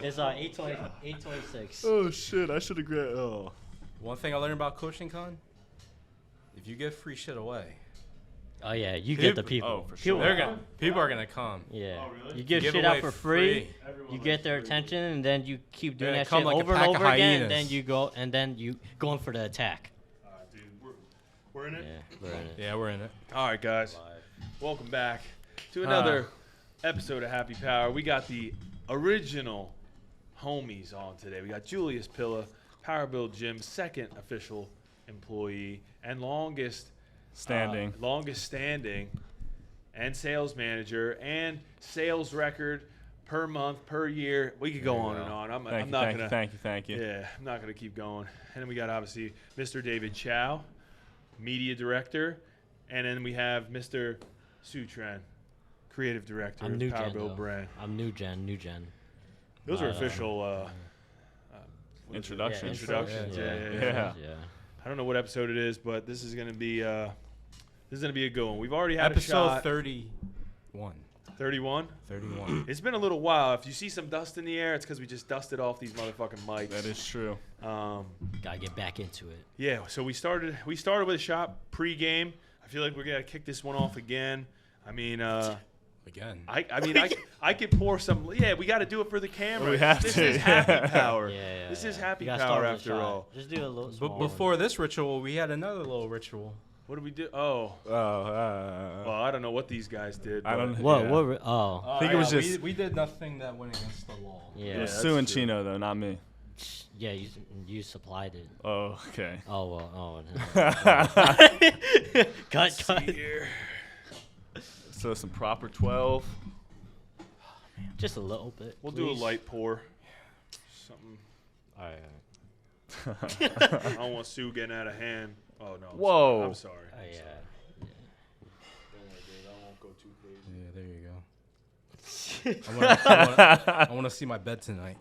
It's 826. Oh shit! I should have grabbed. Oh. One thing I learned about coaching, Con, if you give free shit away, Oh yeah, you get the people. Oh, for sure. People are gonna come. Yeah. Oh, really? You give Give shit away out for free. Everyone You likes get their free. attention, and then you keep doing Yeah, that come shit like a over and pack of over again. hyenas. And then you going for the attack. Dude, we're in it. Yeah, we're in it. Yeah, we're in it. All right, guys. Welcome back to another episode of Happy Power. We got the original homies on today. We got Julius Pilla, PWRBLD Gym, second official employee and longest standing and sales manager and sales record per month, per year. We could go on and on. I'm not gonna. Thank you. Yeah, I'm not gonna keep going. And then we got obviously Mr. David Chow, media director, and then we have Mr. Sutran, creative director I'm of new gen. PWRBLD Though. brand. I'm new gen. Those are official Introductions. Yeah. I don't know what episode it is, but this is gonna be a good one. We've already had Episode a shot. 31. 31. 31. It's been a little while. If you see some dust in the air, it's because we just dusted off these motherfucking mics. That is true. Gotta get back into it. Yeah. So we started with a shot pregame. I feel like we're gonna kick this one off again. I mean, Again. I could pour some. Yeah, we got to do it for the camera. We have this to. is Happy Power. Yeah. This is Happy You gotta Power start with a after shot. all. Just do a little. But small before this ritual, we had another little ritual. What did we do? Oh, well, I don't know what these guys did. I but- don't. What? Yeah. What? Oh. I think it was just. We did nothing that went against the law. Yeah. It was that's Sue and true. Chino though, not me. Yeah. You supplied it. Oh, okay. Oh well. Oh. Cut. See here. So some proper 12. Just a little bit. We'll do a please. light pour. Something. All right. I don't want Sue getting out of hand. Oh no. Whoa. I'm sorry. Oh yeah. Don't worry, dude. I won't go too crazy. Yeah, there you go. I want to see my bed tonight.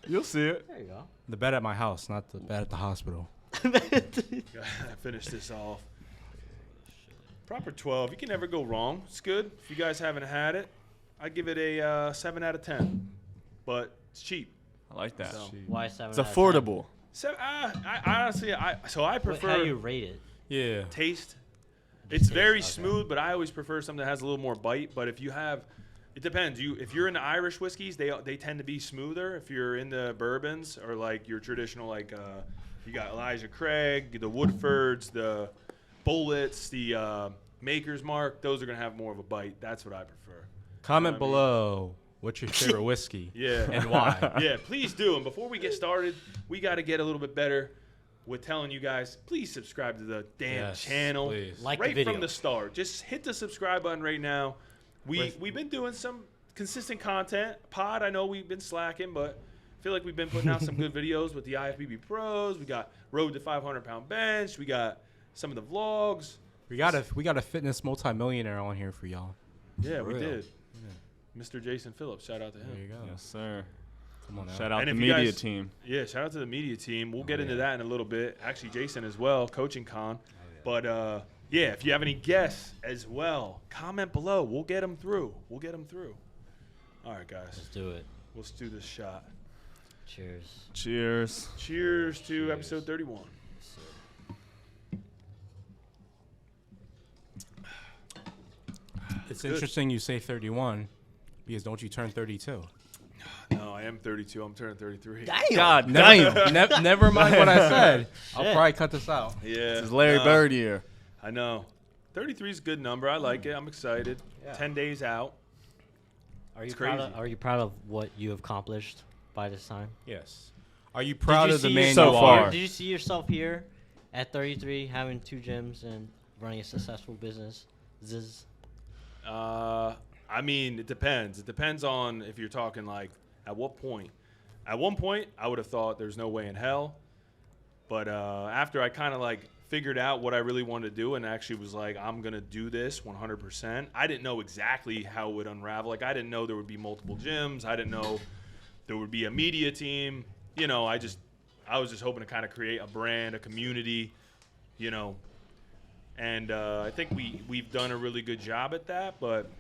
You'll see it. There you go. The bed at my house, not the bed at the hospital. Gotta finish this off. Proper 12. You can never go wrong. It's good. If you guys haven't had it, I give it a 7 out of 10. But it's cheap. I like that. So- Why 7? It's affordable. So I honestly, I prefer How you rate it? Yeah. taste. It's very okay. smooth, but I always prefer something that has a little more bite. But if you have, it depends. If you're into Irish whiskeys, they tend to be smoother. If you're into bourbons or like your traditional like you got Elijah Craig, the Woodfords, the Bullets, the Maker's Mark, those are gonna have more of a bite. That's what I prefer. Comment You know what I mean? below what's your favorite whiskey. Yeah. And why. Yeah, please do. And before we get started, we got to get a little bit better with telling you guys, please subscribe to the damn Yes, channel. please. Like the right video. from the start. Just hit the subscribe button right now. We've been doing some consistent content. Pod, I know we've been slacking, but I feel like we've been putting out some good videos with the IFBB pros. We got Road to 500-pound bench. We got some of the vlogs. We got a fitness multimillionaire on here for y'all. Yeah, For we real. did. Mr. Jason Phillips, shout out to him. There you go. Yes, sir. Come on now. Shout out And the if you media guys- team. Yeah, shout out to the media team. We'll get Oh, into yeah. that in a little bit. Actually, Jason as well, coaching con. But yeah, if you have any guests as well, comment below. We'll get them through. All right, guys. Let's do it. Let's do this shot. Cheers. Cheers. Cheers to episode 31. It's good. interesting you say 31 because don't you turn 32? No, I am 32. I'm turning 33. God damn. Never mind what I said. I'll Shit. probably cut this out. Yeah. This is Larry no, Bird year. I know. 33 is a good number. I like it. I'm excited. Yeah. 10 days out. Are you It's proud? crazy. Are you proud of what you have accomplished by this time? Yes. Are you proud you of the see man yourself So you far. are? Did you see yourself here at 33 having 2 gyms and running a successful business? I mean, it depends. It depends on if you're talking like at what point. At one point, I would have thought there's no way in hell. But after I kind of like figured out what I really wanted to do and actually was like, I'm going to do this 100%. I didn't know exactly how it would unravel. Like, I didn't know there would be multiple gyms. I didn't know there would be a media team. You know, I was just hoping to kind of create a brand, a community, you know. And I think we've done a really good job at that. But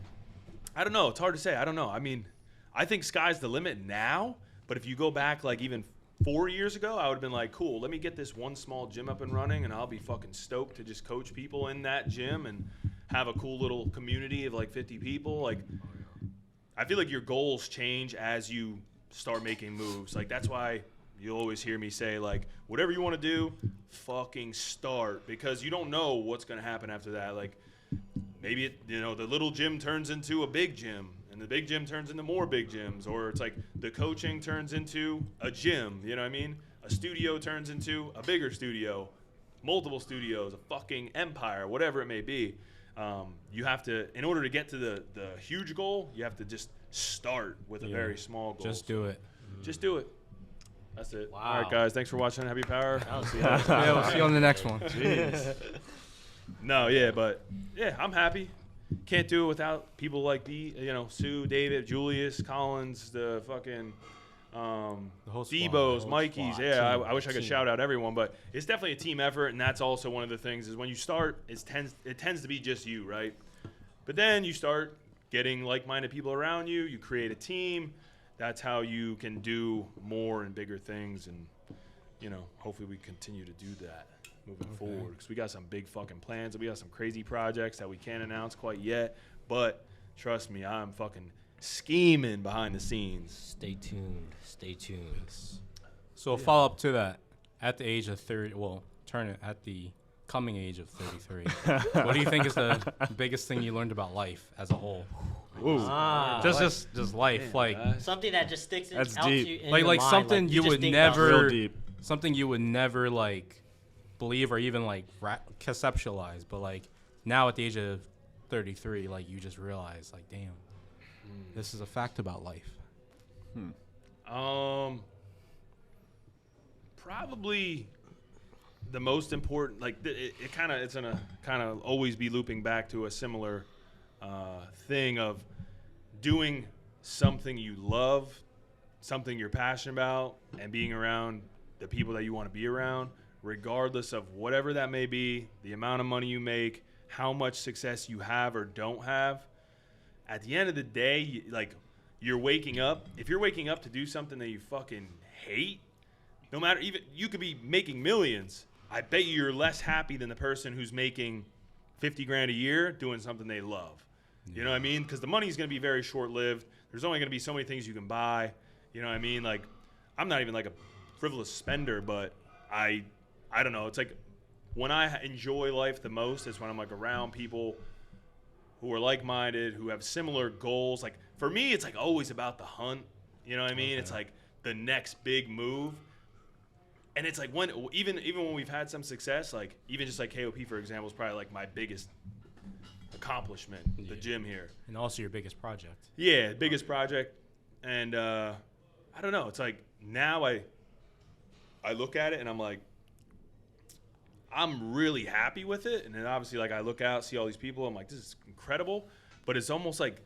I don't know. It's hard to say. I don't know. I mean, I think sky's the limit now. But if you go back like even 4 years ago, I would have been like, cool, let me get this one small gym up and running, and I'll be fucking stoked to just coach people in that gym and have a cool little community of like 50 people. Like, I feel like your goals change as you start making moves. Like, that's why you'll always hear me say, like, whatever you want to do, fucking start, because you don't know what's going to happen after that. Like, maybe the little gym turns into a big gym, and the big gym turns into more big gyms, or it's like the coaching turns into a gym, you know what I mean? A studio turns into a bigger studio, multiple studios, a fucking empire, whatever it may be. You have to, in order to get to the huge goal, you have to just start with a very small goal. Just do it. Just do it. That's it. Wow. All right, guys. Thanks for watching Happy Power. That was Yeah, we'll see you on the next one. Jeez. No, yeah, but yeah, I'm happy. Can't do it without people like Sue, David, Julius, Collins, the fucking The whole squad. Debo's, whole Mikey's. squad. Yeah, Team. I wish I could Team. shout out everyone, but it's definitely a team effort, and that's also one of the things is when you start, it tends to be just you, right? But then you start getting like-minded people around you. You create a team. That's how you can do more and bigger things, and hopefully we continue to do that moving forward, because we got some big fucking plans, and we got some crazy projects that we can't announce quite yet. But trust me, I'm fucking scheming behind the scenes. Stay tuned. Stay tuned. So a follow-up to that, at the age of 30, turn it at the coming age of 33, what do you think is the biggest thing you learned about life as a whole? Just life, Man, like guys. Something that just sticks That's out to deep. you in like your like mind, something like, you just would think about never Real deep. something you would never like believe or even like conceptualize, but like now at the age of 33, like you just realize, like, damn, this is a fact about life. Probably the most important, like it's gonna kind of always be looping back to a similar thing of doing something you love, something you're passionate about, and being around the people that you want to be around, regardless of whatever that may be, the amount of money you make, how much success you have or don't have. At the end of the day, you're waking up. If you're waking up to do something that you fucking hate, no matter, even you could be making millions, I bet you're less happy than the person who's making 50 grand a year doing something they love. You know what I mean? Because the money's going to be very short-lived. There's only going to be so many things you can buy. You know what I mean? Like, I'm not even like a frivolous spender, but I don't know. It's like when I enjoy life the most is when I'm like around people who are like-minded, who have similar goals. Like, for me, it's like always about the hunt. You know what I mean? It's like the next big move. And it's like even when we've had some success, like even just like KOP, for example, is probably like my biggest accomplishment, the gym here. And also your biggest project. Yeah, biggest project. And I don't know. It's like now I look at it and I'm like, I'm really happy with it. And then obviously, like, I look out, see all these people. I'm like, this is incredible. But it's almost like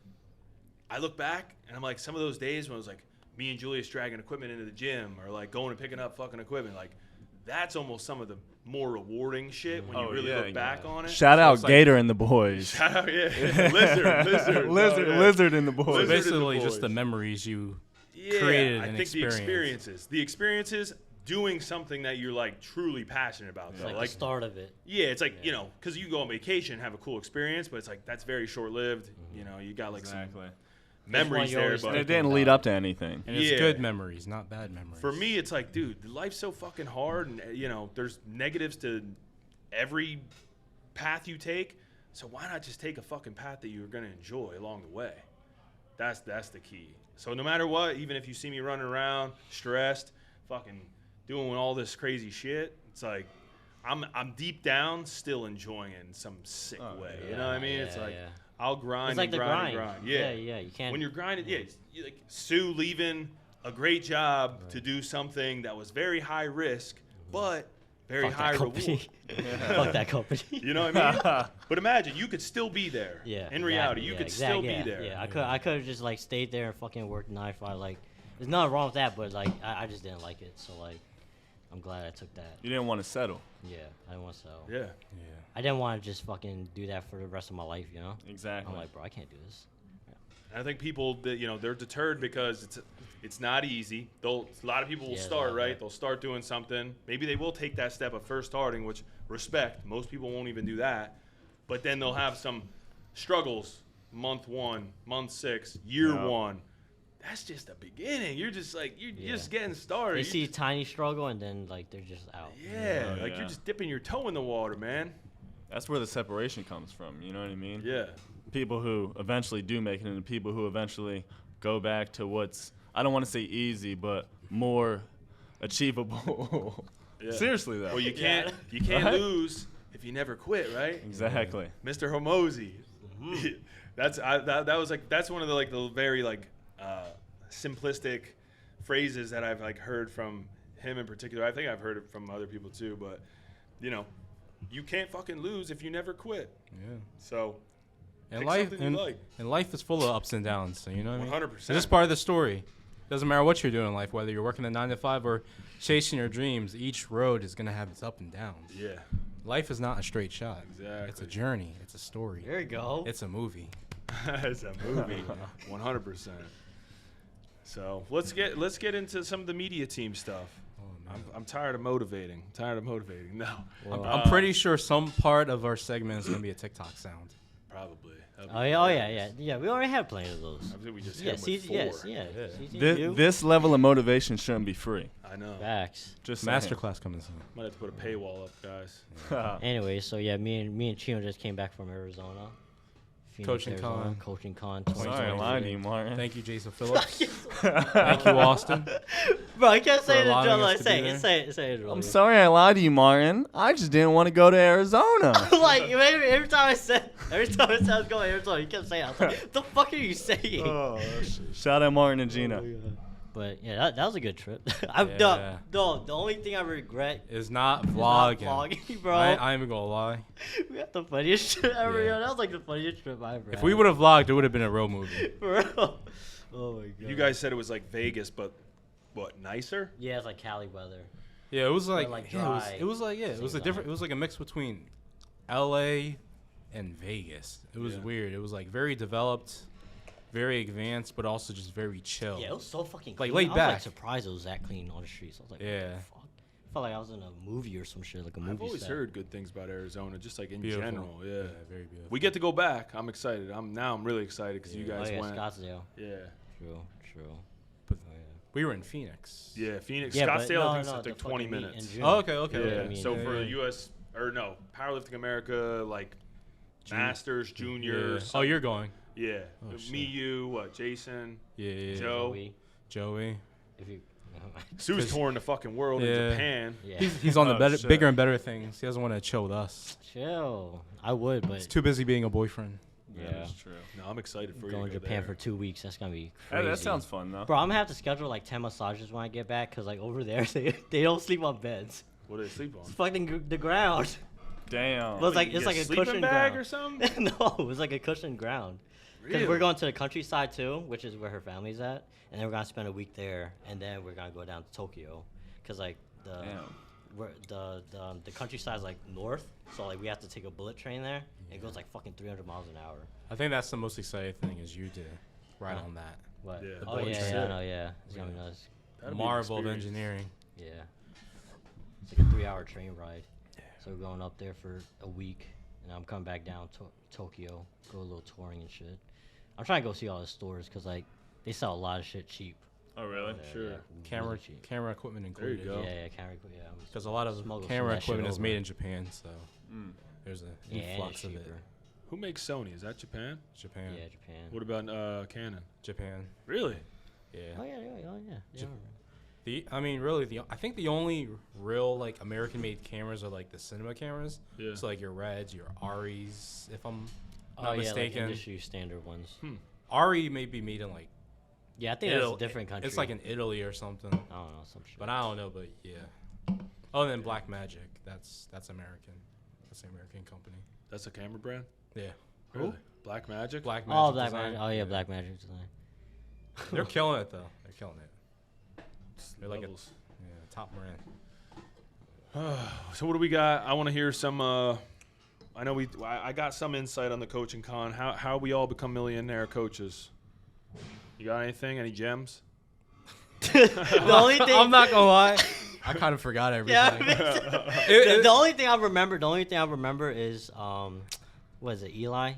I look back and I'm like, some of those days when it was like me and Julius dragging equipment into the gym or like going and picking up fucking equipment, like that's almost some of the more rewarding shit when you really look back on it. Shout So out it's like- Gator and the boys. Shout out, yeah. Lizard. Lizard and the boys. So Lizard and basically the just the boys. memories you Yeah, created I and think experienced. the experiences doing something that you're like truly passionate about. It's Though. like Like, the start of it. yeah, it's like, because you go on vacation and have a cool experience, but it's like that's very short lived. You got like some memories you there, always but And it didn't lead up to anything. And it's Yeah. good memories, not bad memories. for me, it's like, dude, life's so fucking hard, and there's negatives to every path you take. So why not just take a fucking path that you're gonna enjoy along the way? That's the key. So no matter what, even if you see me running around stressed, fucking doing all this crazy shit, it's like I'm deep down still enjoying it in some sick way. You know what I mean? It's like I'll grind It's like and the grind grind. and grind. Yeah. You can't. When you're grinding, like Sue leaving a great job to do something that was very high risk, but very Fuck high that reward. company. Fuck that company. You know what I mean? But imagine you could still be there. Yeah. In reality, you could still be there. Yeah, I could have just like stayed there and fucking worked 9 to 5. Like, there's nothing wrong with that, but like I just didn't like it. So like, I'm glad I took that. You didn't want to settle. Yeah, I didn't want to sell. Yeah. I didn't want to just fucking do that for the rest of my life. Exactly. I'm like, bro, I can't do this. And I think people that they're deterred because it's not easy. A lot of people will start, right? They'll start doing something. Maybe they will take that step of first starting, which respect. Most people won't even do that. But then they'll have some struggles month 1, month 6, year 1. That's just the beginning. You're just like you're just getting started. They see a tiny struggle and then like they're just out. Yeah, like you're just dipping your toe in the water, man. That's where the separation comes from. You know what I mean? Yeah. People who eventually do make it, and people who eventually go back to what's, I don't want to say easy, but more achievable. Yeah. Seriously though. Well, you can't Right? lose if you never quit, right? Exactly. Mr. Hormozy. That's one of the very simplistic phrases that I've heard from him in particular. I think I've heard it from other people too, but you can't fucking lose if you never quit. Yeah. So And pick life something you like. and life is full of ups and downs. So you know what I mean? 100%. It's just part of the story. Doesn't matter what you're doing in life, whether you're working a 9 to 5 or chasing your dreams. Each road is gonna have its up and downs. Yeah. Life is not a straight shot. Exactly. It's a journey. It's a story. There you go. It's a movie. It's a movie. 100%. So let's get into some of the media team stuff. Oh, man. I'm tired of motivating. No. Well, I'm pretty sure some part of our segment is gonna be a TikTok sound. Probably. Oh yeah. We already have plenty of those. I think we just Yeah, hit with 4. CTU. This level of motivation shouldn't be free. I know. Facts. Just saying. Masterclass coming soon. Might have to put a paywall up, guys. Anyway, so yeah, me and Chino just came back from Arizona. Phoenix, Coaching Arizona, con. Coaching con. Sorry, I 2023. lied to you, Martin. Thank you, Jason Phillips. Thank you, Austin. Bro, I can't say For the allowing joke. us Like, to say be it. there. Say it. I'm sorry I lied to you, Martin. I just didn't want to go to Arizona. Like every time I said I was going to Arizona, you kept saying, I was like, what the fuck are you saying? Oh, shout out Martin and Gina. But yeah, that was a good trip. Yeah. The only thing I regret Is not is vlogging. not vlogging, bro. I ain't even gonna lie. We had the funniest trip ever. Yeah. Yo. That was like the funniest trip I ever If had. we would have vlogged, it would have been a road movie. For real. Oh my god. You guys said it was like Vegas, but what, nicer? Yeah, it's like Cali weather. Yeah, it was like, like, yeah, dry. it was like, yeah, it was a Same different. vibe. It was like a mix between L.A. and Vegas. It was Yeah. weird. It was like very developed, very advanced, but also just very chill. Yeah, it was so fucking Like, clean. laid I was like back. surprised it was that clean on the streets. I was like, Yeah. what the fuck? I felt like I was in a movie or some shit, like a movie I've always set. heard good things about Arizona, just like in Beautiful. general. Yeah. very beautiful. We get to go back. I'm excited. I'm really excited because you Oh guys yeah, went. Scottsdale. Yeah. True. But Oh, yeah. we were in Phoenix. Yeah, Phoenix. Yeah, but Scottsdale, I think no, it's like the 20 fucking meet in minutes. June. Oh, okay. Yeah. okay. I mean, So yeah, for yeah. US or no, Powerlifting America, like Masters, Junior. Yeah. Oh, you're going. Yeah. Oh, Me, shit. you, what? Jason, Yeah. Joe. Joey. If you, Sue's 'Cause- touring the fucking world in Yeah. Japan. yeah. He's on the Oh, better, shit. bigger and better things. He doesn't want to chill with us. Chill. I would, but He's too busy being a boyfriend. yeah. That's true. No, I'm excited for you Going to to go Japan there. for 2 weeks. That's gonna be Hey, crazy. that sounds fun though. Bro, I'm gonna have to schedule like 10 massages when I get back, cause like over there they don't sleep on beds. What do they sleep on? It's fucking the ground. Damn. But it's like You it's get like a sleeping cushioned bag ground. or something? No, it's like a cushioned ground. Because Really? we're going to the countryside too, which is where her family's at, and then we're gonna spend a week there, and then we're gonna go down to Tokyo, cause like the countryside's like north, so like we have to take a bullet train there. And it goes like fucking 300 miles an hour. I think that's the most exciting thing is you to ride Huh. on that. What? Yeah, the Oh bullet yeah, train. yeah, I know, yeah. It's gonna be nice. That'll be an Marvel of experience. engineering. Yeah. It's like a 3-hour train ride. So we're going up there for a week, and I'm coming back down to Tokyo, go a little touring and shit. I'm trying to go see all the stores, cause like they sell a lot of shit cheap. Oh really? Yeah, Sure. yeah, Camera really cheap. camera equipment There you included. go. Yeah, camera. Yeah. Because a lot of Smuggle some camera that shit equipment is over. made in Japan, so Mm. there's a Yeah, and influx it's of cheaper. it. Who makes Sony? Is that Japan? Japan. Yeah, Japan. What about Canon? Japan. Really? Yeah. Oh yeah. I think the only real like American-made cameras are like the cinema cameras. Yeah. So like your Reds, your Aris, if I'm Oh not yeah, like mistaken. industry standard ones. Ari may be made in like Yeah, I think that's a different country. It's like in Italy or something. I don't know some shit. But I don't know. But yeah. Oh, and then Black Magic. That's American. That's an American company. That's a camera brand? Yeah. Really? Black Magic? Black Magic. Oh, Black Design. Magic. Oh yeah, Black Magic design. They're killing it though. They're killing it. They're like a Levels. top brand. So what do we got? I want to hear some. I know I got some insight on the coaching con. How we all become millionaire coaches. You got anything? Any gems? The only thing I'm not gonna lie. I kind of forgot everything. Yeah. The only thing I remember is what is it, Eli?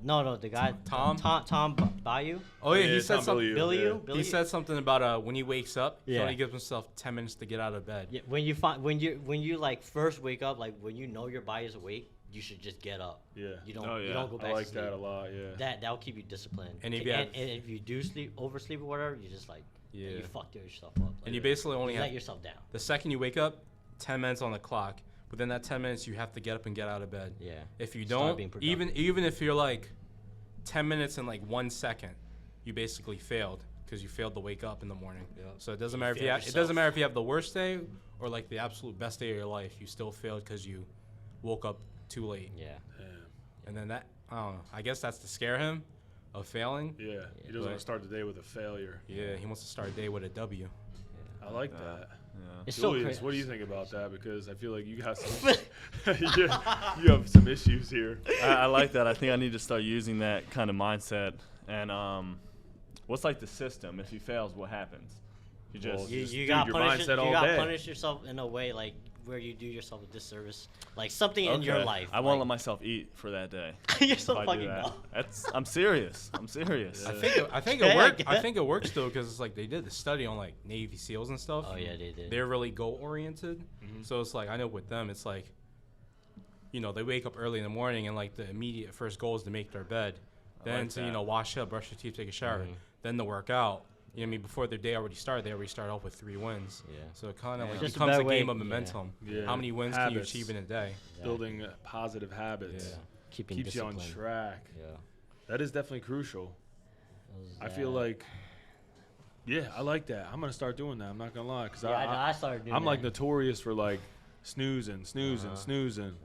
No, the guy Tom Bayou. Oh yeah, he Yeah, said Tom something. Billiou. Billy. He said something about when he wakes up, he Yeah. only gives himself 10 minutes to get out of bed. Yeah, when you like first wake up, like when you know your body is awake, you should just get up. Yeah. You don't Oh, yeah. you don't go back I like to sleep. that a lot. Yeah. That'll keep you disciplined. And if and you have- if you do oversleep or whatever, you just like Yeah. you fucked yourself up. Like, And you basically only let have yourself down. the second you wake up, 10 minutes on the clock. Within that 10 minutes, you have to get up and get out of bed. Yeah. If you Start don't, being productive. even if you're like 10 minutes and like 1 second, you basically failed because you failed to wake up in the morning. Yep. So it doesn't You matter if failed it doesn't yourself. matter if you have the worst day or like the absolute best day of your life. You still failed because you woke up too late. Yeah. Damn. And then that, I don't know. I guess that's to scare him of failing. Yeah. He doesn't But- want to start the day with a failure. Yeah, he wants to start a day with a W. I like that. Yeah. It's so Julius, crazy. what do you think about that? Because I feel like you got some, you have some issues here. I like that. I think I need to start using that kind of mindset. And what's like the system? If he fails, what happens? You just Well, You Just you do got your punish mindset all you got day. punish yourself in a way like where you do yourself a disservice, like something in your Okay. life. I won't let like, myself eat for that day. You're so if I do fucking that. dumb. I'm serious. I'm serious. Yeah. I think Okay, it I worked. get I it. think it works though because it's like they did the study on like Navy SEALs and stuff. Oh yeah, they did. They're really goal oriented. Mhm. So it's like I know with them, it's like, you know, they wake up early in the morning and like the immediate first goal is to make their bed, then like to that. wash up, brush your teeth, take a shower, Mhm. then to work out. You know what I mean? Before their day already started, they already start off with 3 wins. Yeah. So it kind of Yeah. like Just a becomes a better way- game of yeah. momentum. Yeah. How many wins can you Habits. achieve in a day? Yeah. Building positive habits. Yeah. Keeping Keeps discipline. you on track. Yeah. That is definitely crucial. That was I feel that. like, yeah, I like that. I'm gonna start doing that. I'm not gonna lie, because Yeah, I started doing I'm like that. notorious for like snoozing, Uh-huh.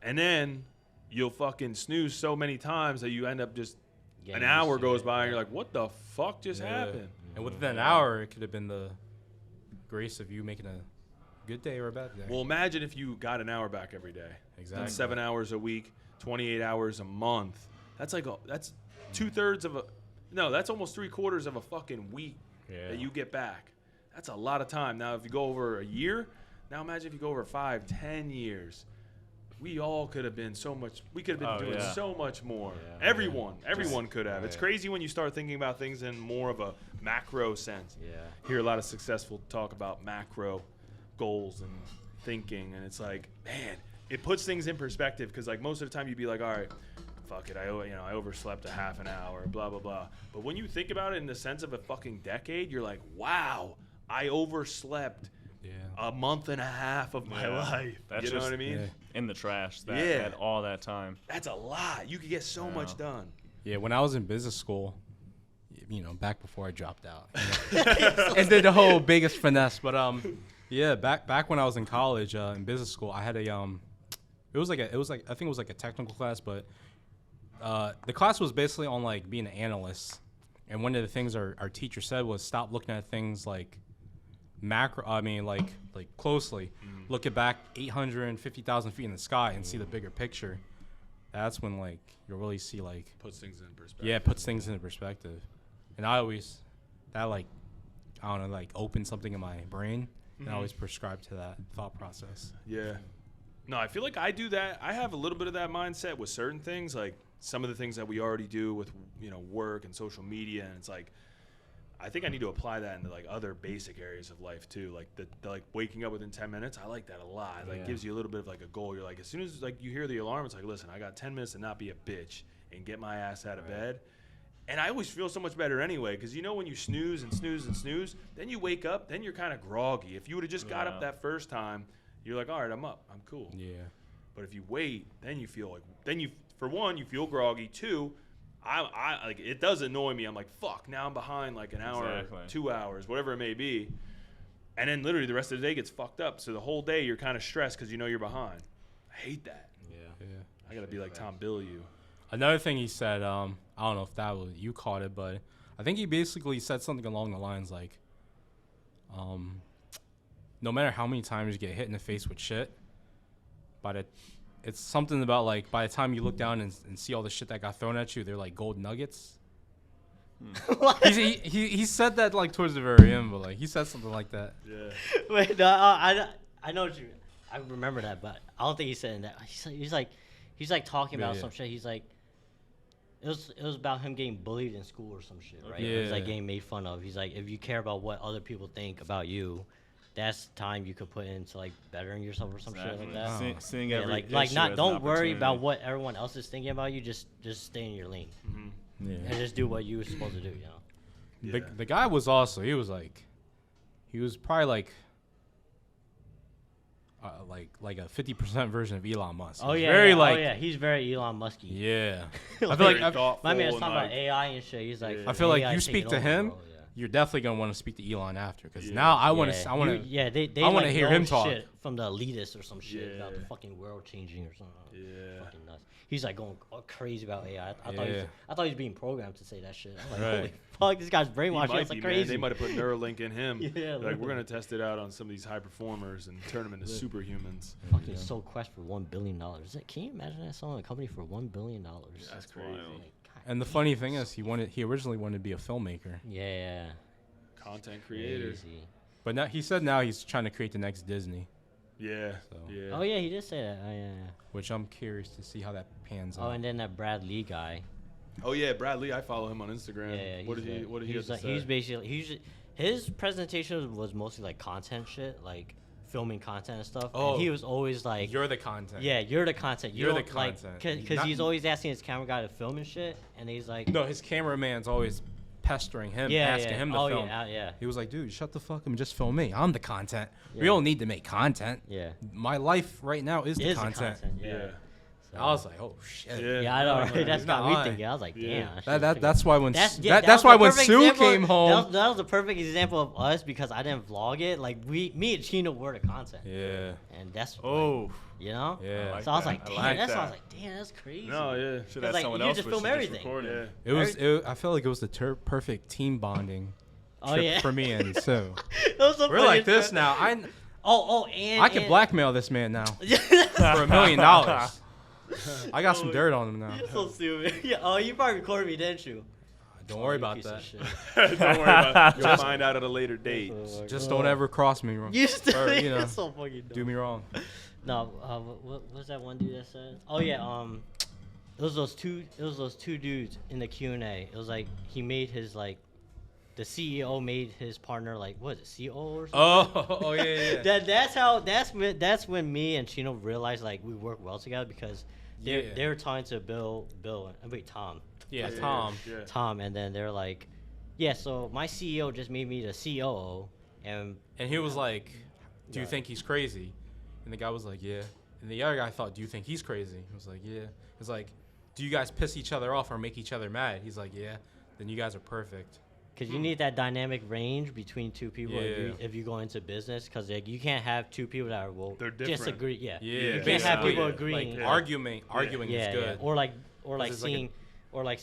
and then you'll fucking snooze so many times that you end up just Getting an hour used to goes it. by and you're like, what the fuck just Yeah. happened? And within an hour, it could have been the grace of you making a good day or a bad day. Well, imagine if you got an hour back every day. Exactly. That's 7 hours a week, 28 hours a month. That's like that's 2/3 of a that's almost 3/4 of a fucking week Yeah. that you get back. That's a lot of time. Now, if you go over a year, now imagine if you go over 5, 10 years. We all could have been so much. We could have been Oh, doing yeah. so much more. Yeah. Everyone could have. It's yeah. crazy when you start thinking about things in more of a macro sense. Yeah. Hear a lot of successful talk about macro goals and thinking, and it's like, man, it puts things in perspective, because like most of the time you'd be like, all right, fuck it, I overslept a half an hour, blah blah blah. But when you think about it in the sense of a fucking decade, you're like, wow, I overslept Yeah. a month and a half of my Yeah. life. That's you know just- what I mean? Yeah. In the trash. That, Yeah. that all that time. That's a lot. You could get so Yeah. much done. Yeah, when I was in business school, you know, back before I dropped out, and did the whole biggest finesse. But yeah, back when I was in college in business school, I had a I think it was like a technical class, but the class was basically on like being an analyst. And one of the things our teacher said was stop looking at things like macro. I mean, like closely. Look at back 850,000 feet in the sky and see the bigger picture. That's when like you'll really see like. Puts things in perspective. Yeah, it puts things into perspective. And I always, that like, I don't know, like opened something in my brain. And I always prescribe to that thought process. Yeah. No, I feel like I do that. I have a little bit of that mindset with certain things, like some of the things that we already do with, work and social media. And it's like, I think I need to apply that into like other basic areas of life too. Like the like waking up within 10 minutes. I like that a lot. Like Yeah. gives you a little bit of like a goal. You're like, as soon as like you hear the alarm, it's like, listen, I got 10 minutes to not be a bitch and get my ass out of bed. And I always feel so much better anyway, because when you snooze and snooze and snooze, then you wake up, then you're kind of groggy. If you would have just got up Yeah. that first time, you're like, all right, I'm up, I'm cool. Yeah. But if you wait, then you feel like, for one, you feel groggy. Two, I like, it does annoy me. I'm like, fuck, now I'm behind like an hour, Exactly. 2 hours, whatever it may be. And then literally the rest of the day gets fucked up. So the whole day you're kind of stressed because you're behind. I hate that. Yeah. Yeah. I got to be like Tom Billiou. Another thing he said, I don't know if that was, you caught it, but I think he basically said something along the lines like, no matter how many times you get hit in the face with shit, it's something about like by the time you look down and see all the shit that got thrown at you, they're like gold nuggets. He said that like towards the very end, but like he said something like that. Yeah. Wait, no, I know what you. I remember that, but I don't think he said that. He's like talking about some shit. He's like, it was about him getting bullied in school or some shit, right? Yeah. He's like getting made fun of. He's like, if you care about what other people think about you, that's time you could put into like bettering yourself or some shit like that. Seeing Yeah, every like issue not as don't an worry opportunity. about what everyone else is thinking about you. Just stay in your lane Yeah. and just do what you were supposed to do. You know. Yeah. The guy was also he was probably like a 50% version of Elon Musk. Oh He's yeah, very oh yeah, he's very Elon Musky. yeah. I feel Very like thoughtful My man was and, talking like, about AI and shit. He's like, I feel like AI you taking speak to over, him, bro. Yeah. you're definitely gonna want to speak to Elon after, because Yeah. now I want Yeah, to I want to yeah, they I wanna like hear know him talk. shit from the elitists or some shit about the Yeah. fucking world changing or something. Yeah. Fucking nuts. He's like going crazy about AI. I thought Yeah. I thought he was being programmed to say that shit. I'm like, Right. holy fuck, this guy's He brainwashed. might It's like be, man. crazy. They might have put Neuralink in him. Yeah, Like, literally. we're going to test it out on some of these high performers and turn them into superhumans. Fucking sold Quest for $1 billion. Can you imagine that selling a company for $1 billion? That's crazy. And the funny thing is, he originally wanted to be a filmmaker, Yeah. Content creator. Crazy. but now he said now he's trying to create the next Disney, Yeah. So. Yeah. Oh yeah, he did say that. Oh yeah. which I'm curious to see how that pans Oh, out. and then that Brad Lee guy. Oh yeah, Bradley. I follow him on Instagram. Yeah. What did he? What did he have to say? He's basically his presentation was mostly like content shit, like filming content and stuff. Oh. And he was always like, You're the content. yeah, you're the content. You're the don't, like, content. Because Not- he's always asking his camera guy to film and shit, and he's like, No, his cameraman's always pestering him, yeah, asking yeah. him to oh film. yeah. He was like, dude, shut the fuck up and just film me. I'm the content. We Yeah. don't need to make content. Yeah. My life right now is It the is the content. Yeah. Yeah. So- I was like, oh shit. Yeah. Yeah, I know, right? That's He's got not me lying. thinking. I was like, Yeah. damn. That's why when That's that's why the when perfect Sue example- came home. That was the perfect example of us because I didn't vlog it. Like me and Chino were the content, Yeah. and that's Oh, you know. Yeah. like So I was that. like, I damn. like That's why I that. was like, damn, that's crazy. No, yeah. should It's have like, someone you else just was film everything. Yeah. I felt like it was the perfect team bonding Oh trip yeah. for me and Sue. That was so We're funny. like this now. and I can blackmail this man now for That's $1 million. I got some dirt on him now. so stupid. Yeah. Oh, you probably recorded me, didn't you? Don't worry You about piece of that. shit. Don't worry about it. You'll find out at a later date. Just don't ever cross me wrong. You still Or, you know, it's so fucking dumb. do me wrong. No, what was that one dude that said? Oh yeah, it was those two dudes in the Q&A. It was like he made his like, the CEO made his partner like, what is it, CO or something? Oh yeah. That's when me and Chino realized like we work well together because Yeah. they were talking to Bill and Tom. Yeah, Yeah, Tom. Yeah. Tom, and then they're like, yeah, so my CEO just made me the COO, and And he was like, "Do you Yeah. think he's crazy?" And the guy was like, "Yeah." And the other guy thought, "Do you think he's crazy?" He was like, "Yeah." It's like, "Do you guys piss each other off or make each other mad?" He's like, "Yeah." Then you guys are perfect. because you need that dynamic range between two people Yeah. if you go into business, because like, you can't have two people that are They're different. disagree. Yeah, Yeah, you can't basically, have people yeah. agreeing. Like arguing yeah, is good. yeah. Or like it's like a- seeing, or like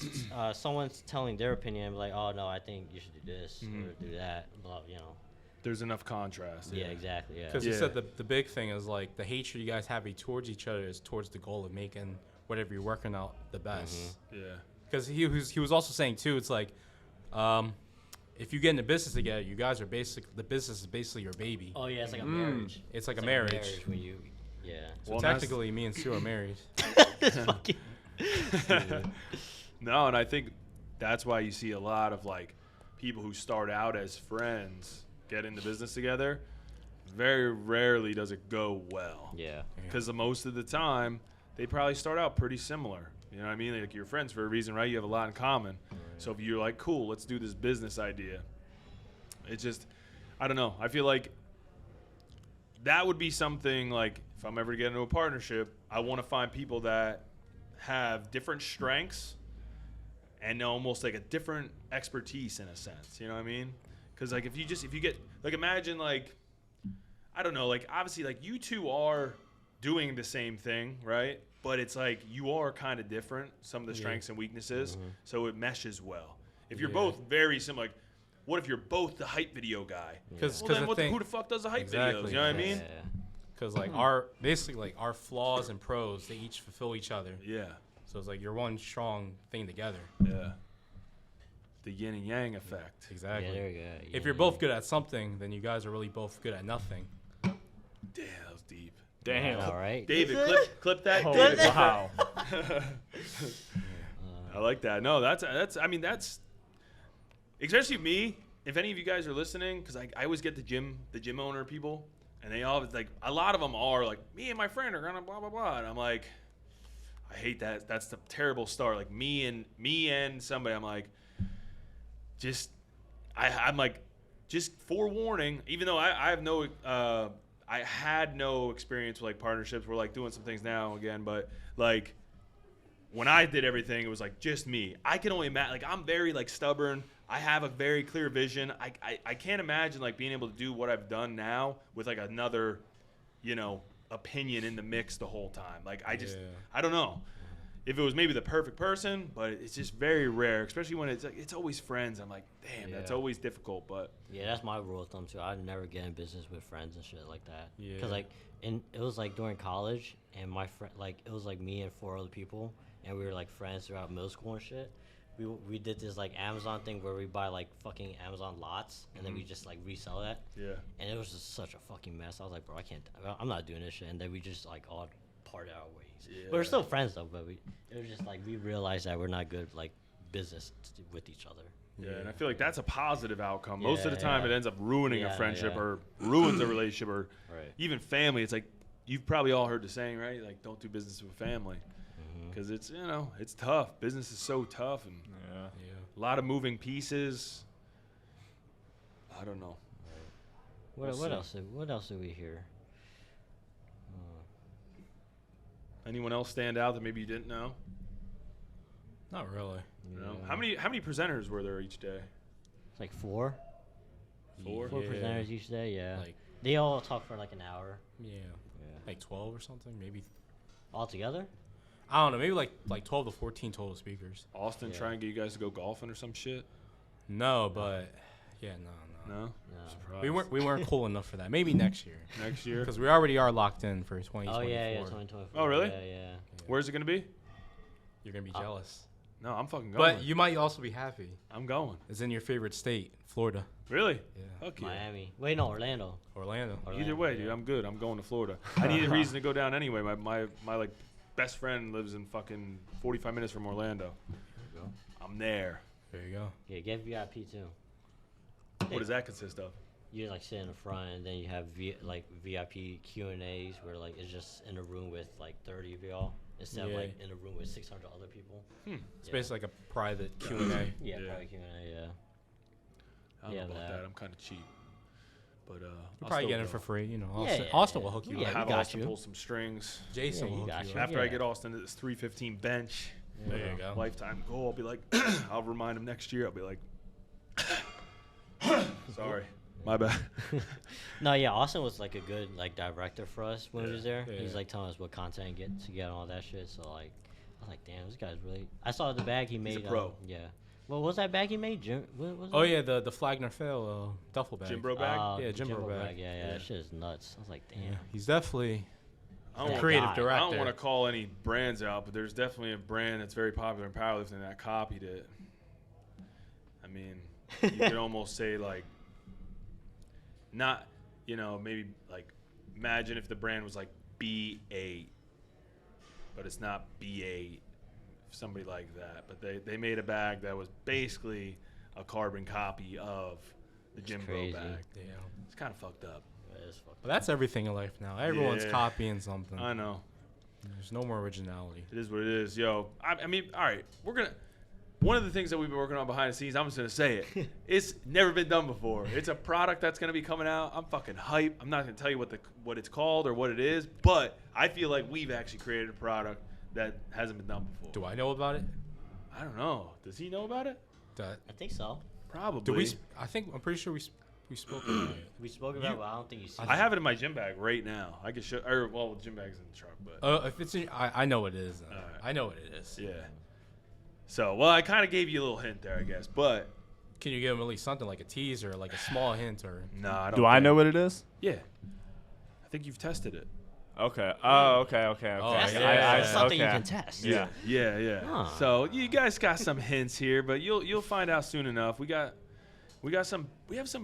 someone's telling their opinion, and be like, oh no, I think you should do this or do that. Blah, you know. There's enough contrast. Yeah, exactly. Yeah. Because he Yeah. said the big thing is like the hatred you guys have towards each other is towards the goal of making whatever you're working out the best. Yeah. Because he was also saying too, it's like, if you get into business together, you guys are the business is basically your baby. Oh yeah, it's like a marriage. It's like a marriage. when you, yeah. So Well, that's- technically, me and Sue are married. This fucking. No, and I think that's why you see a lot of like people who start out as friends get into business together. Very rarely does it go well. Yeah. Because most of the time, they probably start out pretty similar. You know what I mean? Like, you're friends for a reason, right? You have a lot in common. So if you're like, cool, let's do this business idea. It's just, I don't know. I feel like that would be something like, if I'm ever to get into a partnership, I want to find people that have different strengths and almost like a different expertise in a sense. You know what I mean? Because like if you get, like, imagine like, I don't know, like obviously like you two are doing the same thing, right? But it's like you are kind of different, some of the strengths and weaknesses, so it meshes well. If you're both very similar, like, what if you're both the hype video guy? Because Well, then who the fuck does the hype videos? You know what I mean? Because like our flaws and pros, they each fulfill each other. Yeah. So it's like you're one strong thing together. Yeah. the yin and yang effect. Exactly. Yeah, there you go. If you're both good at something, then you guys are really both good at nothing. Damn, that was deep. Damn. All right. David, clip that. Oh, David, wow. I like that. No, that's especially me. If any of you guys are listening, because I always get the gym owner people, and they all like a lot of them are like, me and my friend are gonna blah blah blah, and I'm like, I hate that. That's the terrible start. Like me and somebody, I'm like, I'm like, just forewarning. Even though I have no I had no experience with like partnerships. We're like doing some things now again, but like when I did everything, it was like just me. I can only imagine. Like I'm very like stubborn. I have a very clear vision. I can't imagine like being able to do what I've done now with like another, opinion in the mix the whole time. Like I don't know if it was maybe the perfect person, but it's just very rare, especially when it's always friends. I'm like, damn, that's always difficult. But yeah, that's my rule of thumb too. I'd never get in business with friends and shit like that. Yeah. Because like, it was like during college, and my friend, like it was like me and 4 other people, and we were like friends throughout middle school and shit. We did this like Amazon thing where we buy like fucking Amazon lots and then we just like resell that. yeah, And it was just such a fucking mess. I was like, bro, I'm not doing this shit. And then we just like all parted our ways. Yeah. But we're still friends though. But it was just like we realized that we're not good like business with each other. yeah, and I feel like that's a positive outcome. Most of the time, Yeah. it ends up ruining a Yeah, friendship yeah. or ruins a relationship or Right. even family. It's like you've probably all heard the saying, right? Like, don't do business with family because it's it's tough. Business is so tough and Yeah. a lot of moving pieces. I don't know. What We'll else? What else did we hear? Anyone else stand out that maybe you didn't know? Not really. No. How many presenters were there each day? It's like 4. 4? 4 Yeah. presenters each day. Yeah. Like, They all talk for like an hour. yeah, Yeah. like 12 or something, maybe. All together? I don't know, maybe like 12 to 14 total speakers. Austin Yeah. try and get you guys to go golfing or some shit? No, but yeah, no. No. No. Surprised. We weren't cool enough for that. Maybe next year, Next year. because we already are locked in for 2024. Oh yeah, 2024. Oh, really? Yeah. Where's it gonna be? You're gonna be jealous, No, I'm fucking going. but you might also be happy. I'm going. It's in your favorite state, Florida. Really? Yeah, Fuck yeah. Miami. Wait, no, Orlando. Orlando. Either way, dude, I'm good. I'm going to Florida. I need a reason to go down anyway. My like best friend lives in fucking 45 minutes from Orlando. I'm there. There you go. Yeah, get VIP too. What does that consist of? You like sit in the front, and then you have VIP Q&As where like it's just in a room with like 30 of y'all instead of Yeah. like in a room with 600 other people. It's basically like a private Q&A. Yeah, Yeah. private Q&A. Yeah. I don't Yeah, know about that. that. I'm kind of cheap. But You'll I'll probably still get it go. for free. You know, Yeah, Austin, yeah, Austin yeah. will hook you Yeah, up. we Have got Austin you. pull some strings. Jason Yeah, will you hook got you you. up. After I Yeah. get Austin to this 315 bench, There you go. lifetime goal, I'll be like, I'll remind him next year. I'll be like, sorry, my bad. No, yeah, Austin was like a good like director for us when we was there. Yeah, He was yeah. like telling us what content to get and all that shit. So like, I was like, damn, this guy's really. I saw the bag he made. a pro. Yeah. What was that bag he made? What was Oh it? yeah, the Flagner Fail duffel bag. Jim Bro bag. Yeah, the Jim Bro bag. Yeah, that shit is nuts. I was like, damn. Yeah, he's definitely I don't That want- creative guy. I director. don't want to call any brands out, but there's definitely a brand that's very popular in powerlifting that copied it. I mean, you could almost say like, not, maybe like, imagine if the brand was like B8, but it's not B8, somebody like that. But they made a bag that was basically a carbon copy of the Jim Bro crazy. bag. Yeah. It's kind of fucked up. It is fucked But that's everything in life now. Everyone's Yeah. copying something. I know. There's no more originality. It is what it is. Yo, I mean, all right, one of the things that we've been working on behind the scenes, I'm just going to say it. It's never been done before. It's a product that's going to be coming out. I'm fucking hype. I'm not going to tell you what it's called or what it is, but I feel like we've actually created a product that hasn't been done before. Do I know about it? I don't know. Does he know about it? I think so. Probably. Do we? I'm pretty sure we spoke about it. We spoke about it, but I don't think you see I have it in my gym bag right now. I can show. Well, the gym bag's in the truck, but If it's in, I know what it is. All right. I know what it is. yeah. So, well, I kind of gave you a little hint there, I guess, but Can you give him at least something like a teaser, like a small hint, or? no, I don't. Do I think- know what it is? Yeah. I think you've tested it. Okay. Oh, okay. Oh, That's, yeah. that's something okay. you can test. Yeah. Yeah. Huh. So you guys got some hints here, but you'll find out soon enough. We have some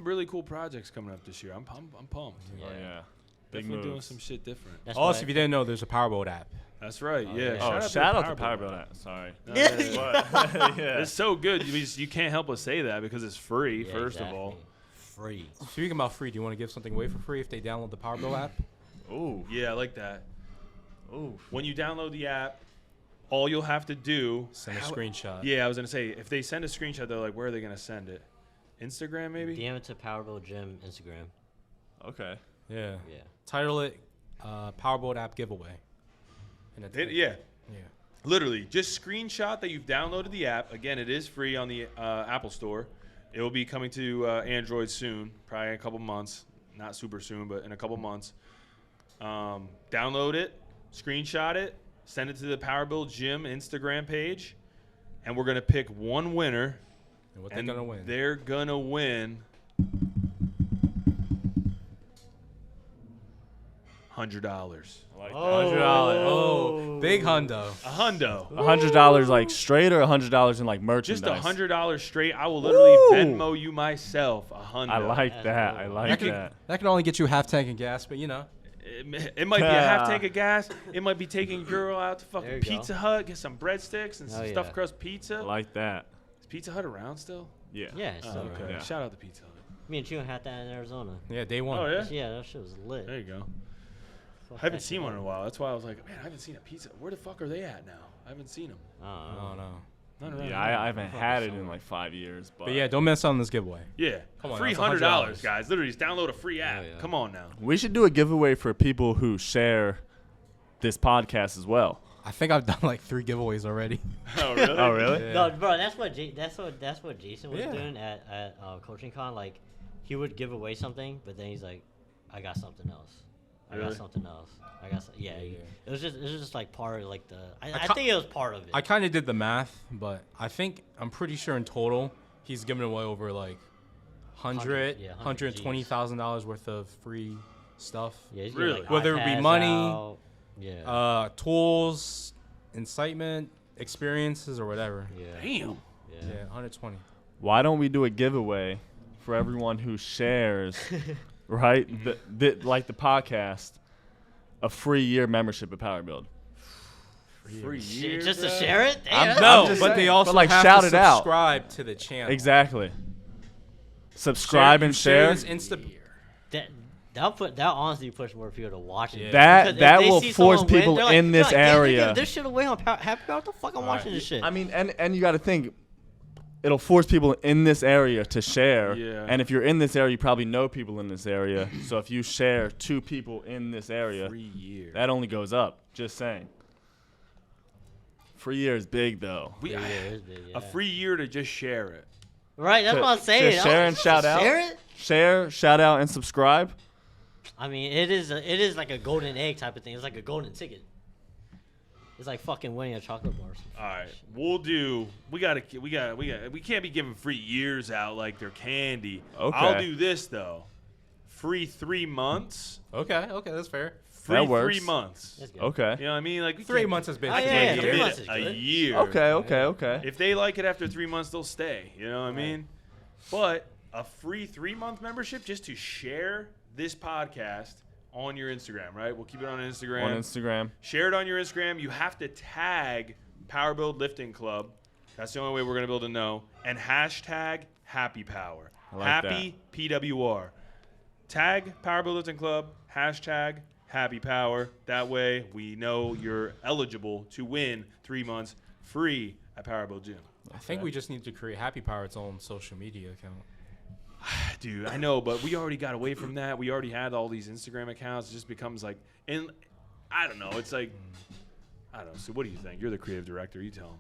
really cool projects coming up this year. I'm pumped. Oh, yeah. Big Definitely doing moves. some shit different. That's Also, why- if you didn't know, there's a PWRBLD app. That's right. Oh, Yeah. yeah. Oh, shout out to PWRBLD. PWRBLD. Sorry. Yeah. But, yeah. It's so good. You can't help but say that because it's free, Yeah, first exactly. of all. Free. Speaking about free, do you want to give something away for free if they download the PWRBLD app? Ooh. Yeah, I like that. Ooh. When you download the app, all you'll have to do... Send a screenshot. Yeah, I was going to say, if they send a screenshot, they're like, where are they going to send it? Instagram, maybe? DM it to PWRBLD Gym Instagram. Okay. Yeah. Yeah. Title it PWRBLD app giveaway. And that's it. Yeah. Yeah. Literally, just screenshot that you've downloaded the app. Again, it is free on the Apple Store. It will be coming to Android soon, probably in a couple months. Not super soon, but in a couple months. Download it, screenshot it, send it to the PWRBLD Gym Instagram page, and we're going to pick one winner. And what they're going to win. They're going to win $100. I like that. $100. Oh, big hundo. A hundo. $100 like straight or $100 in like merchandise? Just $100 straight. I will literally Venmo you myself a hundo. I like that. I like that. That can only get you half tank of gas, but you know. It might be a half tank of gas. It might be taking a girl out to There fucking you Pizza Hut, get some breadsticks and some Oh, stuffed yeah. crust pizza. I like that. Is Pizza Hut around still? Yeah. Yeah. It's still Okay. around. Yeah. Shout out to Pizza Hut. Me and Chino had that in Arizona. Yeah, day one. Oh, yeah? Yeah, that shit was lit. There you go. Fuck I haven't that seen shit one in a up. while. That's why I was like, man, I haven't seen a pizza. Where the fuck are they at now? I haven't seen them. Oh, no. None around Yeah, here. I haven't had it in like 5 years. But, But yeah, don't miss out on this giveaway. Yeah. Come on, Free that's $100, $100. guys. Literally, just download a free app. yeah. Come on now. we should do a giveaway for people who share this podcast as well. I think I've done like 3 giveaways already. Oh, really? Oh, really? Yeah. No, bro, that's what Jason was Yeah. doing at Coaching Con. Like, he would give away something, but then he's like, I got something else. I Really? got something else. It was just like part of like the. I ca- think it was part of it. I kind of did the math, but I'm pretty sure in total he's given away over like $120,000 worth of free stuff. yeah, he's Really? getting, like, Whether it be iPads money, out. Yeah. Tools, incitement, experiences, or whatever. yeah. Damn. Yeah. Yeah, 120. Why don't we do a giveaway for everyone who shares, right? Like the podcast, a free year membership at PWRBLD. Free Shit, year, just to bro? share it? I'm Damn. no, No, just but saying. they also But, like, have shout to it out. subscribe to the channel. Exactly. Subscribe and share. this That'll honestly push more people to watch it. Yeah. That- Because if that they will see force someone win, people they're like, in this "God, they area." give this shit away on Happy Hour. What the fuck I'm watching this shit? I mean, and you got to think, it'll force people in this area to share. Yeah. And if you're in this area, you probably know people in this area. So if you share 2 people in this area, Free year. that only goes up. Just saying. Free year is big though. We, Yeah, it is big, yeah. A free year to just share it. Right, that's To- what I'm saying. to share and shout out. Share it? Share, shout out, and subscribe. I mean, it is like a golden egg type of thing. It's like a golden ticket. It's like fucking winning a chocolate bar. or some All right, shit. we can't be giving free years out like they're candy. Okay. I'll do this though. Free 3 months. Okay, that's fair. Free That works. 3 months. That's good. Okay. You know what I mean? Like we 3 can't- months is Oh, basically. yeah, 3 commit months is a good. year. Okay. If they like it after 3 months, they'll stay. You know what I Right. mean? But a free 3-month membership just to share this podcast on your Instagram, right? We'll keep it on Instagram. On Instagram. Share it on your Instagram. You have to tag PWRBLD Lifting Club. That's the only way we're going to be able to know. And hashtag HappyPWR. I like that. HappyPWR. Tag PWRBLD Lifting Club. Hashtag HappyPWR. That way we know you're eligible to win 3 months free at PWRBLD Gym. I think we just need to create HappyPWR its own social media account. Dude, I know, but we already got away from that. We already had all these Instagram accounts. It just becomes like, and I don't know. It's like, I don't know. So what do you think? You're the creative director. You tell them.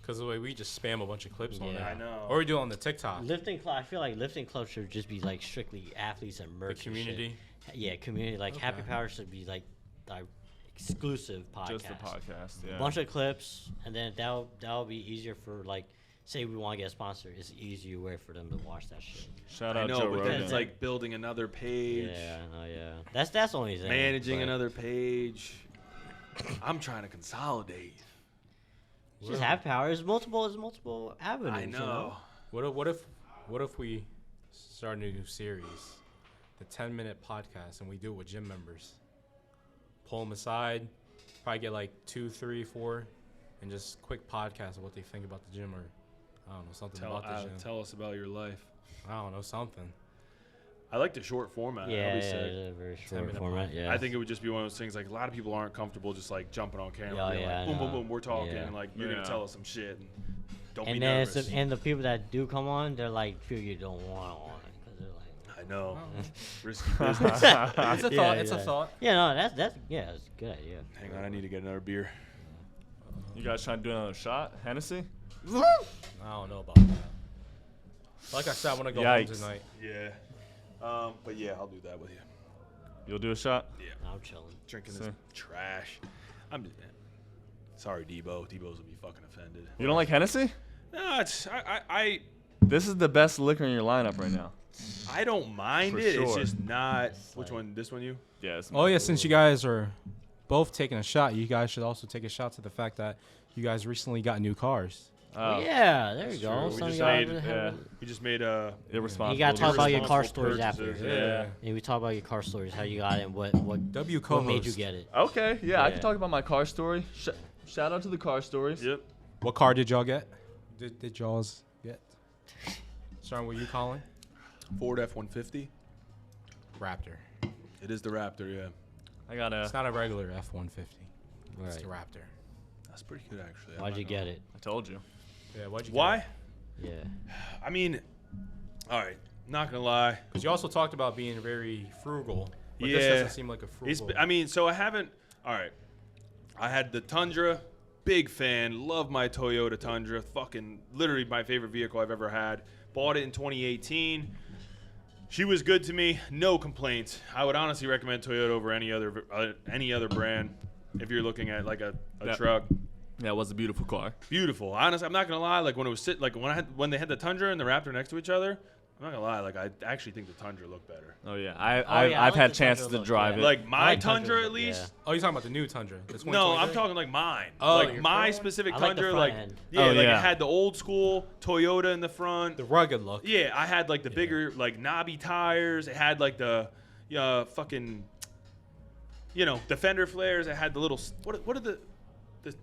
Because the way we just spam a bunch of clips on Yeah. there. I know. Or we do it on the TikTok. Lifting club. I feel like lifting club should just be like strictly athletes and The merch. and shit. community. Yeah, community. Like Okay. Happy Power should be like the exclusive podcast. Just the podcast. Yeah. Bunch of clips, and then that'll be easier for like say we want to get a sponsor, it's an easier way for them to watch that shit. Shout I out know, Joe but then Rogan. it's like building another page, Yeah, no, yeah. That's the only thing. managing but another page. I'm trying to consolidate. It's just Happy Power. There's multiple avenues. I You know. What if we start a new series, the 10-minute podcast, and we do it with gym members? Pull them aside, probably get like 2, 3, 4, and just quick podcast of what they think about the gym, or I don't know, something about the gym. Tell us about your life. I don't know, something. I like the short format. Yeah, That'd be yeah, sick. yeah, very short 10-minute format. podcast. Yeah. I think it would just be one of those things like a lot of people aren't comfortable just like jumping on camera. Yeah, being yeah, like, I boom, boom, know. boom, we're talking, Yeah. and like you're gonna Yeah. tell us some shit. And don't be And then nervous. and the people that do come on, they're like people you don't want on because they're like. I know. Oh. Risky business. It's a thought. Yeah, It's a yeah. thought. Yeah, no, that's it's a good idea. Hang on, I need to get another beer. You guys trying to do another shot? Hennessy? I don't know about that. Like I said, I want to go home Yikes. tonight. Yeah. But yeah, I'll do that with you. You'll do a shot? Yeah. I'm chilling. Drinking See. this trash. I'm just, sorry, Debo. Debo's will be fucking offended. You don't like Hennessy? No, it's I This is the best liquor in your lineup right now. don't mind For it. It's sure. just not. It's Which like- one? This one? You? Yeah. It's Oh yeah, since you guys are both taking a shot, you guys should also take a shot to the fact that you guys recently got new cars. Oh, Yeah, there you that's go. true. We Some of just y'all made- have- yeah. We just made a. Irresponsible. You gotta talk about your car Irresponsible stories after. purchases, Yeah. Yeah, we talk about your car stories, how you got it, and what W what co-host. made you get it. Okay, yeah, I can Yeah. talk about my car story. Shout out to the car stories. Yep. What car did y'all get? Did y'all's get? Starting with you, Colin. Ford F-150. Raptor. It is the Raptor. Yeah. I got It's a. not a regular F-150. It's Right. the Raptor. That's pretty good actually. I'm Why'd not you gonna- get it? I told you. Yeah, why'd you Why? Yeah. I mean, all right. Not gonna lie. Because you also talked about being very frugal. But this Yeah. doesn't seem like a frugal. I mean, so I haven't. All right. I had the Tundra. Big fan. Love my Toyota Tundra. Fucking literally my favorite vehicle I've ever had. Bought it in 2018. She was good to me. No complaints. I would honestly recommend Toyota over any other brand if you're looking at like a Yeah. truck. Yeah, it was a beautiful car. Beautiful. Honestly, I'm not gonna lie. Like when it was when they had the Tundra and the Raptor next to each other. I'm not gonna lie. Like I actually think the Tundra looked better. Oh yeah, I I've like had the chances Tundra to look, drive yeah. it. Like my I like Tundra Tundras, at least. Oh, you're talking about the new Tundra? The No, 2023? I'm talking like mine. Oh, like your my current one? specific I like the Tundra, front like end. yeah, Oh, like yeah. it had the old school Toyota in the front. The rugged look. Yeah, I had like the bigger like knobby tires. It had like the fucking the fender flares. It had the little what are the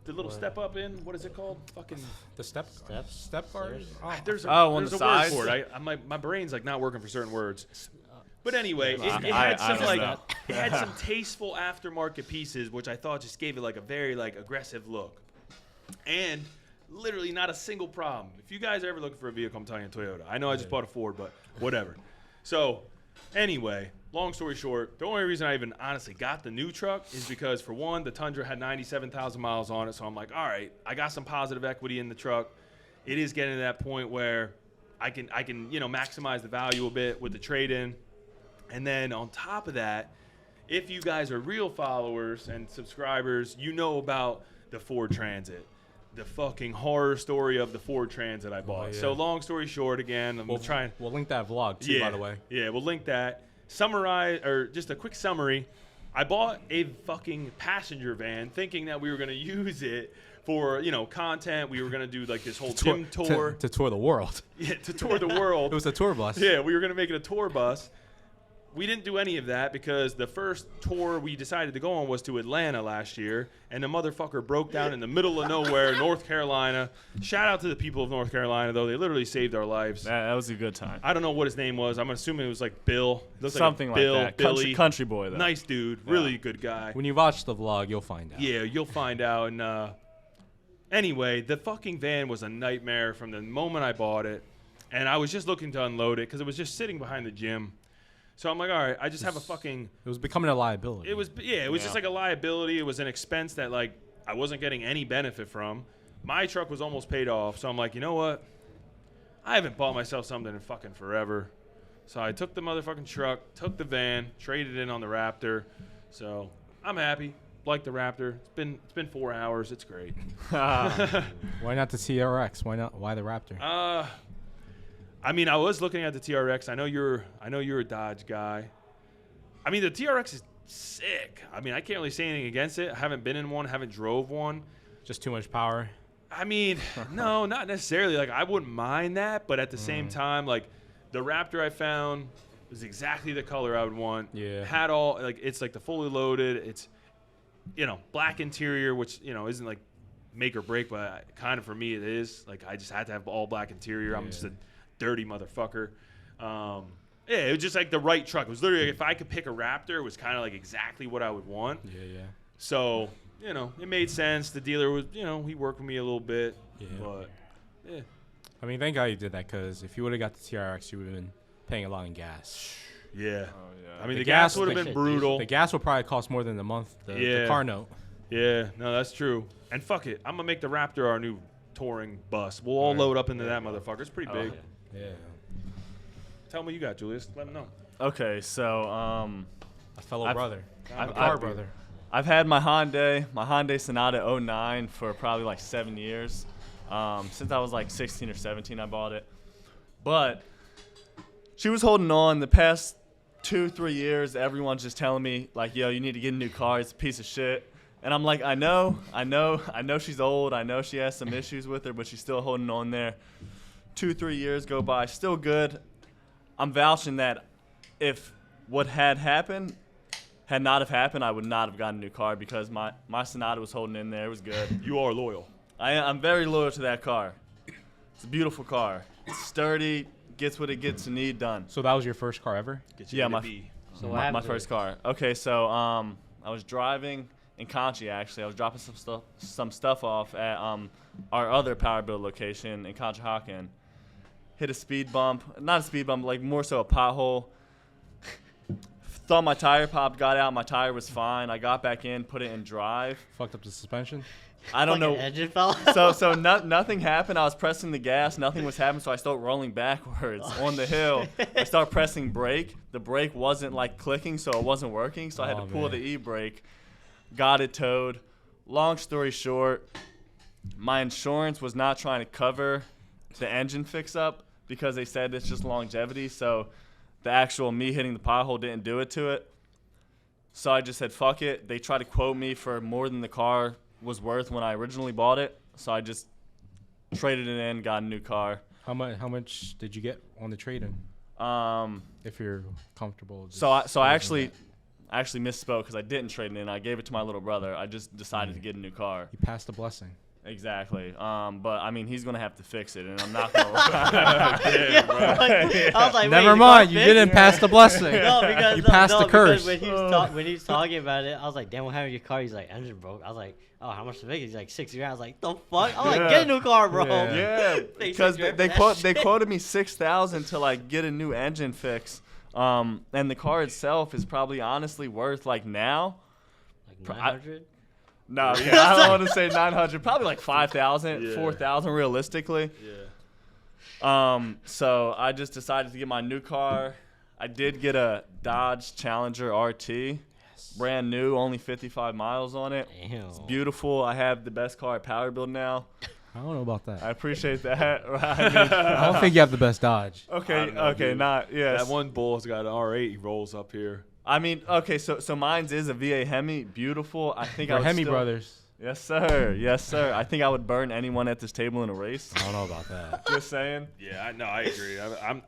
little What? step up in? What is it called? Fucking The step guard. Stairs? there's a, Oh, on there's the a word sides? for it. My brain's like not working for certain words. But anyway, it I had some don't like know. it had some tasteful aftermarket pieces, which I thought just gave it like a very like aggressive look, and literally not a single problem. If you guys are ever looking for a vehicle, I'm telling you Toyota. I know I just bought a Ford, but whatever. So anyway, long story short, the only reason I even honestly got the new truck is because for one, the Tundra had 97,000 miles on it, so I'm like, all right, I got some positive equity in the truck. It is getting to that point where I can maximize the value a bit with the trade-in. And then on top of that, if you guys are real followers and subscribers, you know about the Ford Transit. The fucking horror story of the Ford Transit I bought. yeah. So long story short, again, I'm trying. We'll link that vlog too, by the way. Yeah, we'll link that. Summarize, or just a quick summary. I bought a fucking passenger van thinking that we were going to use it for, content. We were going to do like this whole gym tour. To tour the world. Yeah, to tour the world. It was a tour bus. Yeah, we were going to make it a tour bus. We didn't do any of that because the first tour we decided to go on was to Atlanta last year, and the motherfucker broke down in the middle of nowhere, North Carolina. Shout out to the people of North Carolina, though. They literally saved our lives. that was a good time. I don't know what his name was. I'm assuming it was like Bill. Looks Something like Bill, like that. Billy. Country boy though. Nice dude. Really good guy. When you watch the vlog, you'll find out. Yeah, you'll find out. And anyway, the fucking van was a nightmare from the moment I bought it. And I was just looking to unload it because it was just sitting behind the gym. So I'm like, all right, I just have a fucking... It was becoming a liability. It was just like a liability. It was an expense that, like, I wasn't getting any benefit from. My truck was almost paid off. So I'm like, you know what? I haven't bought myself something in fucking forever. So I took the motherfucking truck, took the van, traded in on the Raptor. So I'm happy. like the Raptor. It's been 4 hours. It's great. Why not the TRX? Why the Raptor? I mean, I was looking at the TRX. I know you're a Dodge guy. I mean, the TRX is sick. I mean, I can't really say anything against it. I haven't been in one. Haven't drove one. Just too much power. I mean, no, not necessarily. Like, I wouldn't mind that, but at the same time, like, the Raptor I found was exactly the color I would want. Yeah. Had all, like, it's like the fully loaded. It's, black interior, which, isn't like make or break, but kind of for me it is. Like, I just had to have all black interior. I'm just a dirty motherfucker. It was just like the right truck. It was literally, if I could pick a Raptor, it was kind of like exactly what I would want. Yeah. So, it made sense. The dealer was, he worked with me a little bit. Yeah. But, yeah. I mean, thank God you did that, because if you would have got the TRX, you would have been paying a lot in gas. Yeah. Oh, yeah. I mean, the gas would have been brutal. The gas would probably cost more than the month, the car note. Yeah, no, that's true. And fuck it. I'm going to make the Raptor our new touring bus. We'll all load up into that motherfucker. It's pretty big. Yeah. Tell me what you got, Julius. Let me know. Okay, so A fellow brother. I've- A car I've- brother. I've had my Hyundai Sonata 09 for probably like 7 years. Since I was like 16 or 17, I bought it. But she was holding on. The past 2-3 years, everyone's just telling me, like, yo, you need to get a new car. It's a piece of shit. And I'm like, I know she's old. I know she has some issues with her, but she's still holding on there. 2-3 years go by, still good. I'm vouching that if what had not have happened, I would not have gotten a new car, because my Sonata was holding in there. It was good. You are loyal. I'm very loyal to that car. It's a beautiful car. It's sturdy, gets what it gets to need done. So that was your first car ever? Yeah, So my first car. Okay, so I was driving in Conchi, actually. I was dropping some stuff off at our other Power Build location in Conshohocken. Hit a speed bump. Not a speed bump, like more so a pothole. Thought my tire popped, got out. My tire was fine. I got back in, put it in drive. Fucked up the suspension? I don't know. Engine fell out. So nothing happened. I was pressing the gas. Nothing was happening. So I start rolling backwards on the hill. I start pressing brake. The brake wasn't like clicking, so it wasn't working. So I had to pull the e-brake. Got it towed. Long story short, my insurance was not trying to cover the engine fix-up because they said it's just longevity. So the actual me hitting the pothole didn't do it to it. So I just said, fuck it. They tried to quote me for more than the car was worth when I originally bought it. So I just traded it in, got a new car. How much did you get on the trade-in? If you're comfortable. So I actually misspoke, because I didn't trade it in. I gave it to my little brother. I just decided to get a new car. You passed the blessing. Exactly. But I mean, he's gonna have to fix it, and I'm not gonna. I was like, never mind. You didn't pass the blessing. No, because you passed the curse. When he was talking about it, I was like, damn, what happened to your car? He's like, engine broke. I was like, oh, how much to fix it? He's like, 60 grand. I was like, the fuck? I was like, get a new car, bro. Yeah, because they quoted me $6,000 to like get a new engine fix. And the car itself is probably honestly worth like now. Like 900. No, yeah, I don't want to say 900. Probably like 5,000, 4,000 realistically. Yeah. So I just decided to get my new car. I did get a Dodge Challenger RT, brand new, only 55 miles on it. Damn. It's beautiful. I have the best car at Power Build now. I don't know about that. I appreciate that. I don't think you have the best Dodge. Okay, not yes. That one bull's got an R8. He rolls up here. I mean, okay, so mine's is a V8 Hemi, beautiful. I think We're I would Hemi still, brothers. Yes, sir. Yes, sir. I think I would burn anyone at this table in a race. I don't know about that. Just saying. Yeah, I agree. I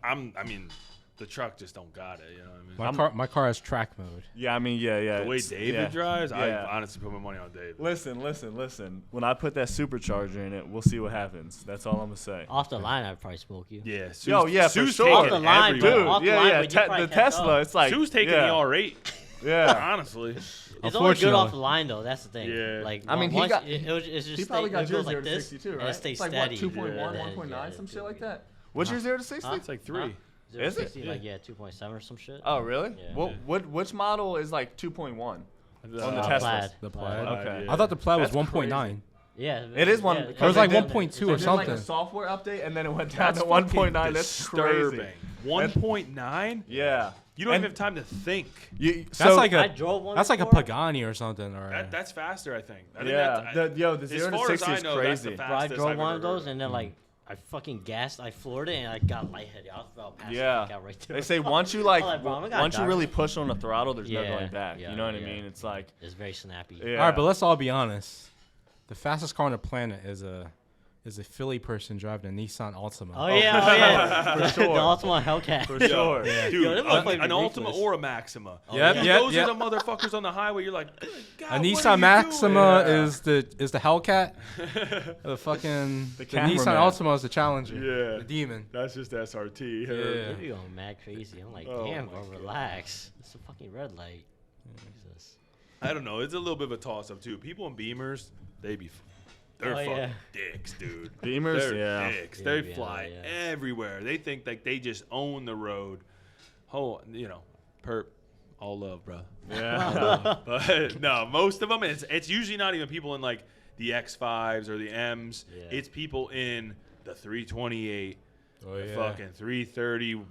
mean, the truck just don't got it. You know what I mean? My car has track mode. Yeah, I mean, yeah. The way David drives, I yeah. honestly put my money on David. Listen. When I put that supercharger in it, we'll see what happens. That's all I'm gonna say. Off the line, I'd probably smoke you. Yeah. For sure. Off the line, Dude, bro. Off the line, yeah. but you probably The catch Tesla, up. it's like Sue's taking yeah. the R8. Yeah. Honestly. It's only good off the line, though. That's the thing. Yeah. Like, I mean, once he just probably got it yours goes 0 like to this, 62, right? and it stays It's like steady. what, 2.1, Yeah. 1.9, some shit like that. What's your 0 to 60? It's like 3. Is it? 60, like 2.7 or some shit. Oh, really? Yeah. Which model is like 2.1 on the Teslas. Teslas? The Plaid. Okay. I thought the Plaid was That's 1.9. Yeah. It is one. It was like They did- 1.2 They or did like a something. software update, and then it went down That's to 1.9. That's crazy. disturbing. 1.9? Yeah. You don't even have time to think. That's like I a drove one. that's like a before. Pagani or something. Or That's faster, I think. I think Yeah. that's, The as 0 to far 60 as is I know, that's the crazy. Bro, I fastest drove I've one ever of those, heard. and then like I fucking gassed. I floored it, and I got lightheaded. I was about to pass Yeah. the fuck out right there. They say once you like, I'm like, bro, I'm gonna once you die. really push on the throttle, there's no Yeah, going back. yeah, You know what I yeah. mean? It's like, It's very snappy. yeah. All right, but let's all be honest. The fastest car on the planet is a Philly person driving a Nissan Altima. Oh yeah, For sure. The Ultima Hellcat. For sure. Dude, Yo, them motherfuckers an ridiculous. Ultima or a Maxima. Yep, Dude, yep, those yep. are the motherfuckers on the highway. You're like, good God, A what Nissan are you Maxima doing? is the Hellcat. The fucking the cameraman. Nissan Altima is the Challenger. Yeah. The demon. That's just SRT. Yeah. You're going mad crazy. I'm like, Oh damn, my bro, God. relax. It's a fucking red light. Jesus. I don't know. It's a little bit of a toss-up, too. People in Beamers, they're Oh, fucking yeah. dicks, dude. Beamers, They're yeah. dicks. Yeah, They yeah, fly yeah. everywhere. They think like they just own the road. Perp, all love, bro. Yeah. But no, most of them, it's usually not even people in like the X5s or the M's. Yeah. It's people in the 328, Oh the yeah. fucking 330,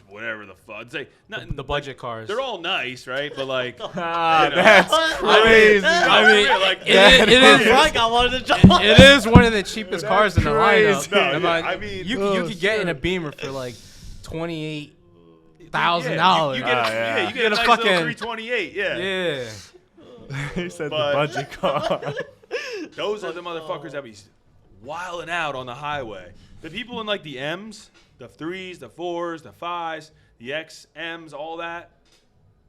whatever the fuck. It's like, not, The budget cars. they're all nice, right? But like, Ah, You know. that's crazy. I mean, like, it is. Fuck, I wanted to jump. It is one of the cheapest cars in the lineup. crazy. No, I'm yeah, like, I mean, you could get in a Beamer for like $28,000. You get, yeah. you get a nice fucking- little 328. Yeah. Yeah. He said But- the budget car. Those are the motherfuckers that be wilding out on the highway. The people in like the M's, the 3s, the 4s, the 5s, the XMs, all that,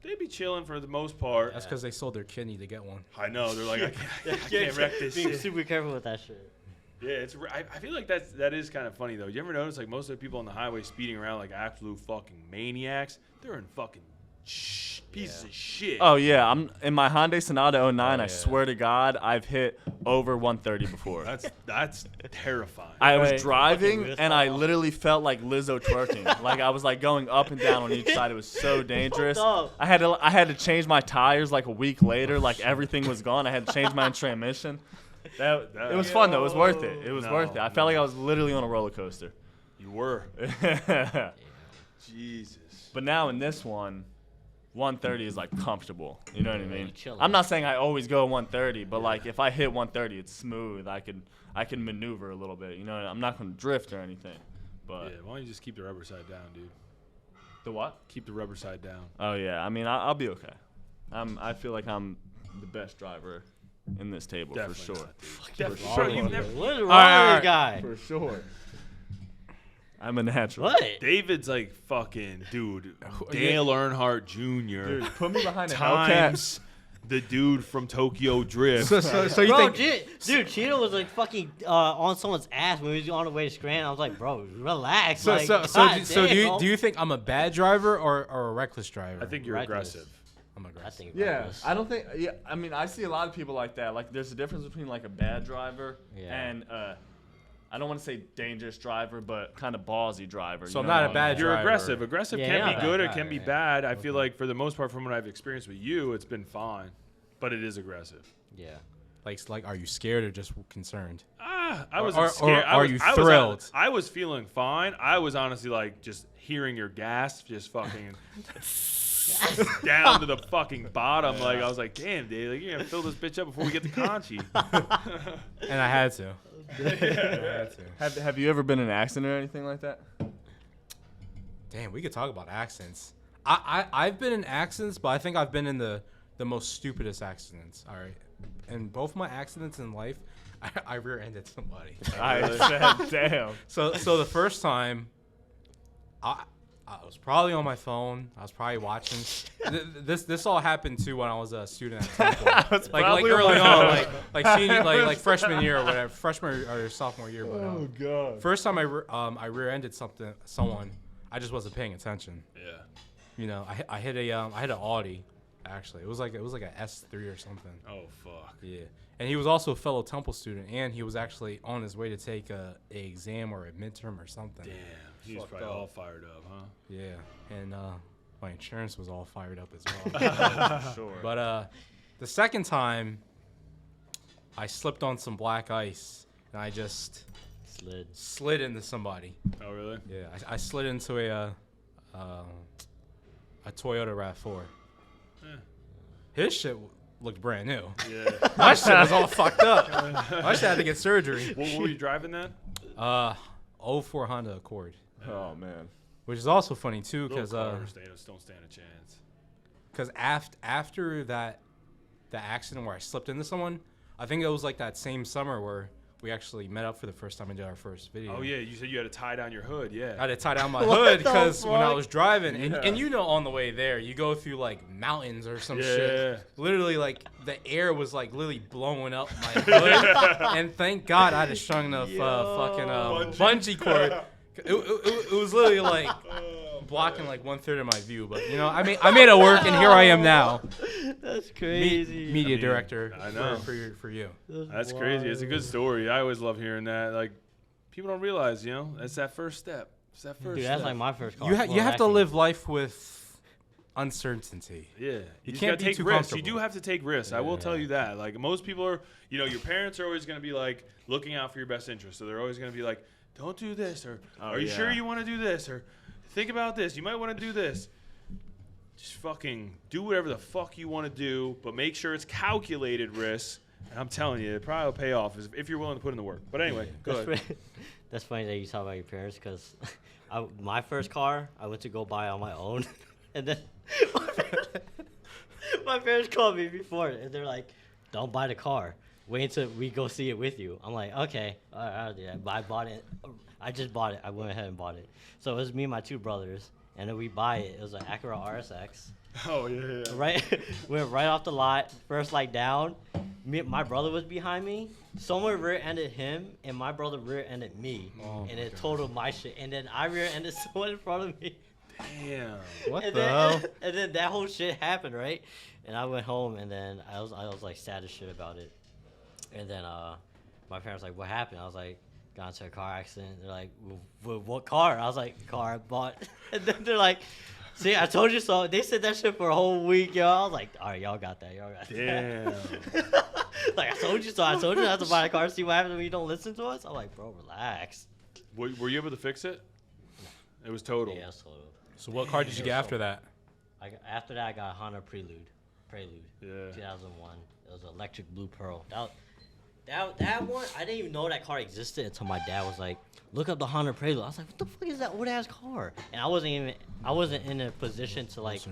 they be chilling for the most part. That's because they sold their kidney to get one. I know. They're like, I can't wreck this Being shit. super careful with that shit. Yeah, I feel like that is kind of funny though. You ever notice like most of the people on the highway speeding around like absolute fucking maniacs? They're in fucking pieces of shit. Oh yeah, I'm in my Hyundai Sonata 09. I yeah. swear to God, I've hit over 130 before. That's terrifying. I was Right. driving Fucking and I wrist off. literally felt like Lizzo twerking. Like I was like going up and down on each side. It was so dangerous. up. I had to change my tires like a week later. Like everything was gone. I had to change my transmission. It was fun though. It was worth it. It was No, worth it. I felt like I was literally on a roller coaster. You were. Jesus. But now in this one, 130 is like comfortable. You know what I Yeah, mean? you chilling. I'm not saying I always go 130, but like if I hit 130, it's smooth. I can maneuver a little bit. You know, I'm not gonna drift or anything. But Yeah, why don't you just keep the rubber side down, dude? the what? Keep the rubber side down. Oh yeah. I mean, I'll be okay. I feel like I'm the best driver in this table Definitely for sure. not, dude. Definitely. sure. Bro, you've never, What is wrong right, with this guy? For sure. I'm a natural. What? David's like fucking dude. Dale Earnhardt Jr. Dude, put me behind a Hellcat. times the dude from Tokyo Drift. So you Bro, think? dude, Cheeto was like fucking on someone's ass when he was on the way to Scranton. I was like, bro, relax. So like, do you think I'm a bad driver or a reckless driver? I think you're Reckless. aggressive. I'm I aggressive. think Yeah, reckless. I don't think. Yeah, I mean, I see a lot of people like that. Like, there's a difference between like a bad driver Yeah. and I don't want to say dangerous driver, but kind of ballsy driver. So you I'm know not what a I bad mean? You're driver. aggressive. Aggressive Yeah, can you're be not good. a It bad can guy, be yeah. bad. I feel like for the most part, from what I've experienced with you, it's been fine. But it is aggressive. Yeah. Like, are you scared or just concerned? I was Or scared. are you thrilled? I was feeling fine. I was honestly like just hearing your gas just fucking down to the fucking bottom. Like I was like, damn, dude, like, you're gonna fill this bitch up before we get to Conchi. And I had to. I had to. Have you ever been in an accident or anything like that? Damn, we could talk about accidents. I've been in accidents, but I think I've been in the most stupidest accidents. All right, and both my accidents in life, I rear-ended somebody. I said, damn. So the first time, I was probably on my phone. I was probably watching. This all happened too when I was a student at Temple. like probably on early my on, phone. like senior, like freshman year or whatever, freshman or sophomore year. But, God. first time I rear-ended someone, I just wasn't paying attention. Yeah. You know, I hit I had an Audi, actually. It was like an S3 or something. Oh fuck. Yeah. And he was also a fellow Temple student, and he was actually on his way to take a exam or a midterm or something. Damn. He was probably all fired up, huh? Yeah. And my insurance was all fired up as well. Sure. But the second time, I slipped on some black ice, and I just slid into somebody. Oh, really? Yeah, I slid into a Toyota RAV4. Eh. His shit looked brand new. Yeah. My shit was all fucked up. My shit had to get surgery. What were you driving then? 04 Honda Accord. Oh man. Which is also funny too, Little because cars, they just don't stand a chance. after the accident where I slipped into someone, I think it was like that same summer where we actually met up for the first time and did our first video. Oh yeah, you said you had to tie down your hood. Yeah. I had to tie down my What hood the because when I fuck? was driving, and Yeah. you know, on the way there, you go through like mountains or some Yeah. shit. Literally, like the air was like literally blowing up my hood. And thank God I had a strong enough fucking bungee cord. It was literally like blocking like 1/3 of my view, but you know, I made it work, and here I am now, That's crazy. media director. I know. for you. That's crazy. It's a good story. I always love hearing that. Like, people don't realize, you know, that's that first step. It's that first Dude, step. that's like my first car. You Well, have to actually, live life with uncertainty. Yeah, You just can't gotta be take too risks. You comfortable. do have to take risks. I will Yeah. tell you that. Like, most people are, you know, your parents are always going to be like looking out for your best interest. So they're always going to be like, don't do this, or are you sure you want to do this, or think about this. You might want to do this. Just fucking do whatever the fuck you want to do, but make sure it's calculated risks. And I'm telling you, it probably will pay off if you're willing to put in the work. But anyway, go ahead. That's funny that you talk about your parents because my first car I went to go buy on my own, and then my parents called me before, and they're like, "Don't buy the car. Wait until we go see it with you." I'm like, "Okay, all right, I'll do that." But I bought it. I just bought it. I went ahead and bought it. So it was me and my two brothers, and then we buy it. It was an Acura RSX. Oh, yeah. Right, went right off the lot. First light down. My brother was behind me. Someone rear-ended him, and my brother rear-ended me, and it totaled my shit. And then I rear-ended someone in front of me. Damn. What And the then, hell? and then that whole shit happened, right? And I went home, and then I was like sad as shit about it. And then my parents like, "What happened?" I was like, "Got into a car accident." They're like, "What car?" I was like, "Car I bought." And then they're like, "See, I told you so." They said that shit for a whole week, yo. I was like, "All right, y'all got that. Y'all got Damn. that." Like, I told you so. I told you not to buy a car. See what happens when you don't listen to us. I'm like, bro, relax. Were you able to fix it? It was total. Yeah, so So what car did you get after that? after that, I got a Honda Prelude. Yeah. 2001. It was an electric blue pearl. That one, I didn't even know that car existed until my dad was like, "Look up the Honda Prelude." I was like, "What the fuck is that old ass car?" And I wasn't in a position to like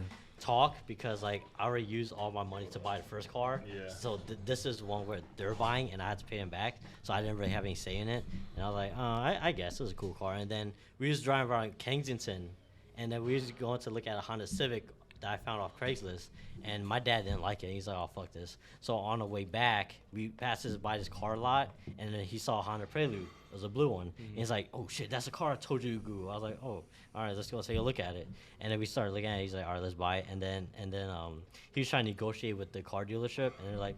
talk because like I already used all my money to buy the first car. Yeah. So this is one where they're buying and I had to pay them back. So I didn't really have any say in it. And I was like, I guess it was a cool car. And then we was driving around Kensington, and then we was going to look at a Honda Civic that I found off Craigslist, and my dad didn't like it. He's like, "Oh, fuck this." So on the way back, we passed by this car lot, and then he saw a Honda Prelude. It was a blue one. And he's like, "Oh shit, that's a car I told you to go." I was like, "Oh, all right, let's go take a look at it." And then we started looking at it. He's like, "All right, let's buy it." And then he was trying to negotiate with the car dealership, and they're like,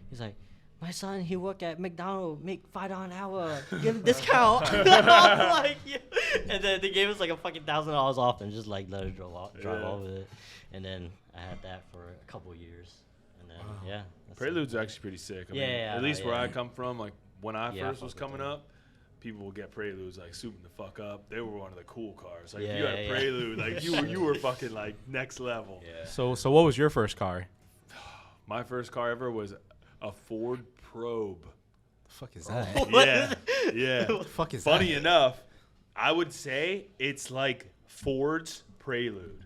he's like, "My son, he work at McDonald's, make $5 an hour, give him a discount." I'm like, yeah. And then they gave us like a fucking $1,000 off and just like let us drive off with it. And then I had that for a couple years. And then, yeah. that's it. Prelude's actually pretty sick. I mean, Yeah, at least where yeah. I come from, like when I Yeah, I first was fuck with coming them. up, people would get Preludes like souping the fuck up. They were one of the cool cars. Like if Yeah, you had a yeah. Prelude, like you were fucking like next level. Yeah. So what was your first car? My first car ever was a Ford Probe. The fuck is that? Yeah, yeah. The fuck is Funny that? enough, I would say it's like Ford's Prelude.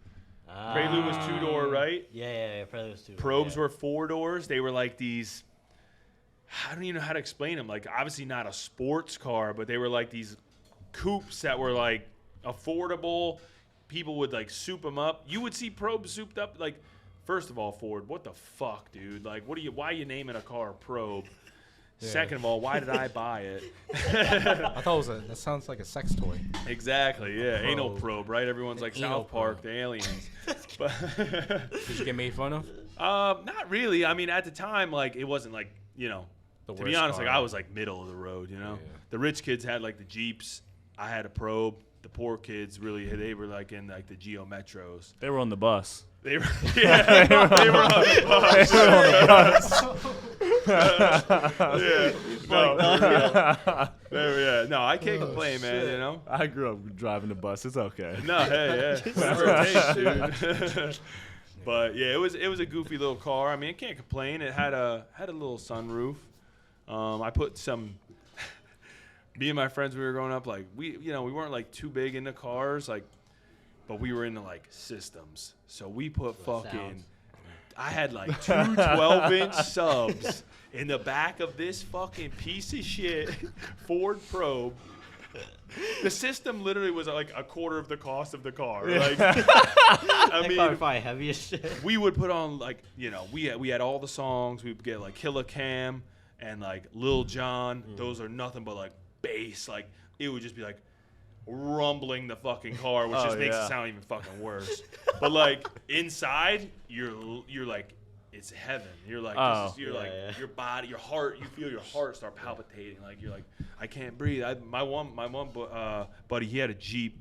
Prelude was 2-door, right? Yeah, Prelude was 2-door. Probes yeah. were 4 doors. They were like these. I don't even know how to explain them. Like obviously not a sports car, but they were like these coupes that were like affordable. People would like soup them up. You would see Probes souped up. Like, first of all, Ford, what the fuck, dude? Like, why are you naming a car Probe? Yeah. Second of all, why did I buy it? I thought that sounds like a sex toy. Exactly, yeah. Anal Probe. probe, right? Everyone's like Anal South Park, probe. the aliens. But Did you get made fun of? not really. I mean, at the time, like, it wasn't like, you know, The to be worst honest, like, car. I was like middle of the road, you know? Yeah. The rich kids had like the Jeeps. I had a Probe. The poor kids they were like in like the Geo Metros. They were on the bus. They were, yeah, they were on the bus. Yeah. Yeah. No, I can't complain, man. shit. You know. I grew up driving the bus. It's okay. No, hey, yeah. Whatever it takes, dude. But yeah, it was a goofy little car. I mean, I can't complain. It had a little sunroof. I put some. Me and my friends, we were growing up, like we weren't like too big into cars, like, but we were into like systems. So we put fucking. Sounds. I had like two 12-inch subs in the back of this fucking piece of shit Ford Probe. The system literally was like a quarter of the cost of the car. Like, I mean, probably heavy as shit. we would put on like, we had all the songs. We'd get like Killer Cam and like Lil Jon. Those are nothing but like bass. Like it would just be like rumbling the fucking car, which just makes it sound even fucking worse. But like inside, you're like, it's heaven. You're like, your body, your heart. You feel your heart start palpitating. Like you're like, I can't breathe. My one buddy, he had a Jeep,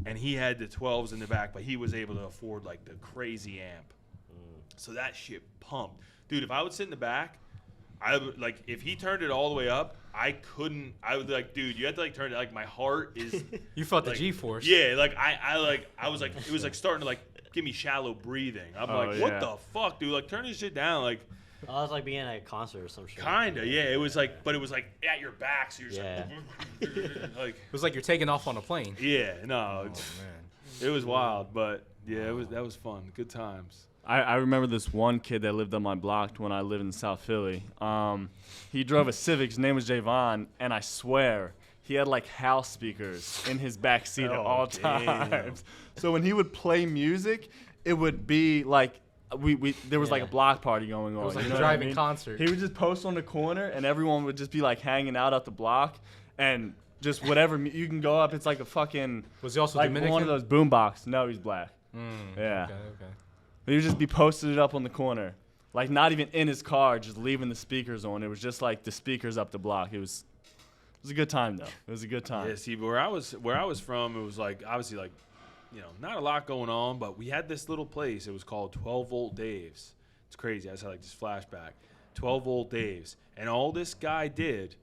and he had the 12s in the back, but he was able to afford like the crazy amp. So that shit pumped, dude. If I would sit in the back, I would like if he turned it all the way up. I couldn't. I would like, dude. You had to like turn it. Like my heart is. You felt like, the G-force. Yeah, like I was like, it was like starting to like give me shallow breathing. I'm like, what the fuck, dude? Like turn this shit down. Like. Oh, it was like being at a concert or some shit. Kinda, yeah. It was like, but it was like at your back, so you're just like, It was like you're taking off on a plane. yeah, no, Oh, man. it was wild, but yeah, that was fun. Good times. I remember this one kid that lived on my block when I lived in South Philly. He drove a Civic. His name was Javon, and I swear he had like house speakers in his back seat at all times. So when he would play music, it would be like there was like a block party going on. It was like you a know what I driving mean? concert. He would just post on the corner, and everyone would just be like hanging out at the block, and just whatever you can go up. It's like a fucking Was he also like Dominican? one of those boombox. No, he's black. Yeah. Okay. He would just be posted it up on the corner, like not even in his car, just leaving the speakers on. It was just like the speakers up the block. It was a good time though. It was a good time. Yeah, see, but where I was from, it was like obviously like, not a lot going on, but we had this little place. It was called 12 Volt Dave's. It's crazy. I just had like this flashback. 12 Volt Dave's, and all this guy did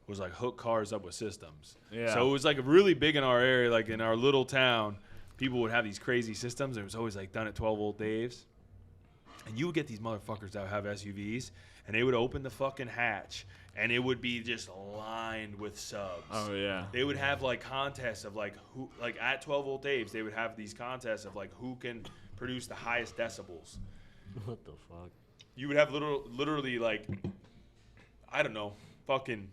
was like hook cars up with systems. Yeah. So it was like really big in our area, like in our little town. People would have these crazy systems. It was always like done at 12 Volt Dave's. And you would get these motherfuckers that would have SUVs, and they would open the fucking hatch, and it would be just lined with subs. Oh yeah. They would have like contests of like who, like at 12 Volt Dave's, they would have these contests of like who can produce the highest decibels. What the fuck? You would have literally like, I don't know, fucking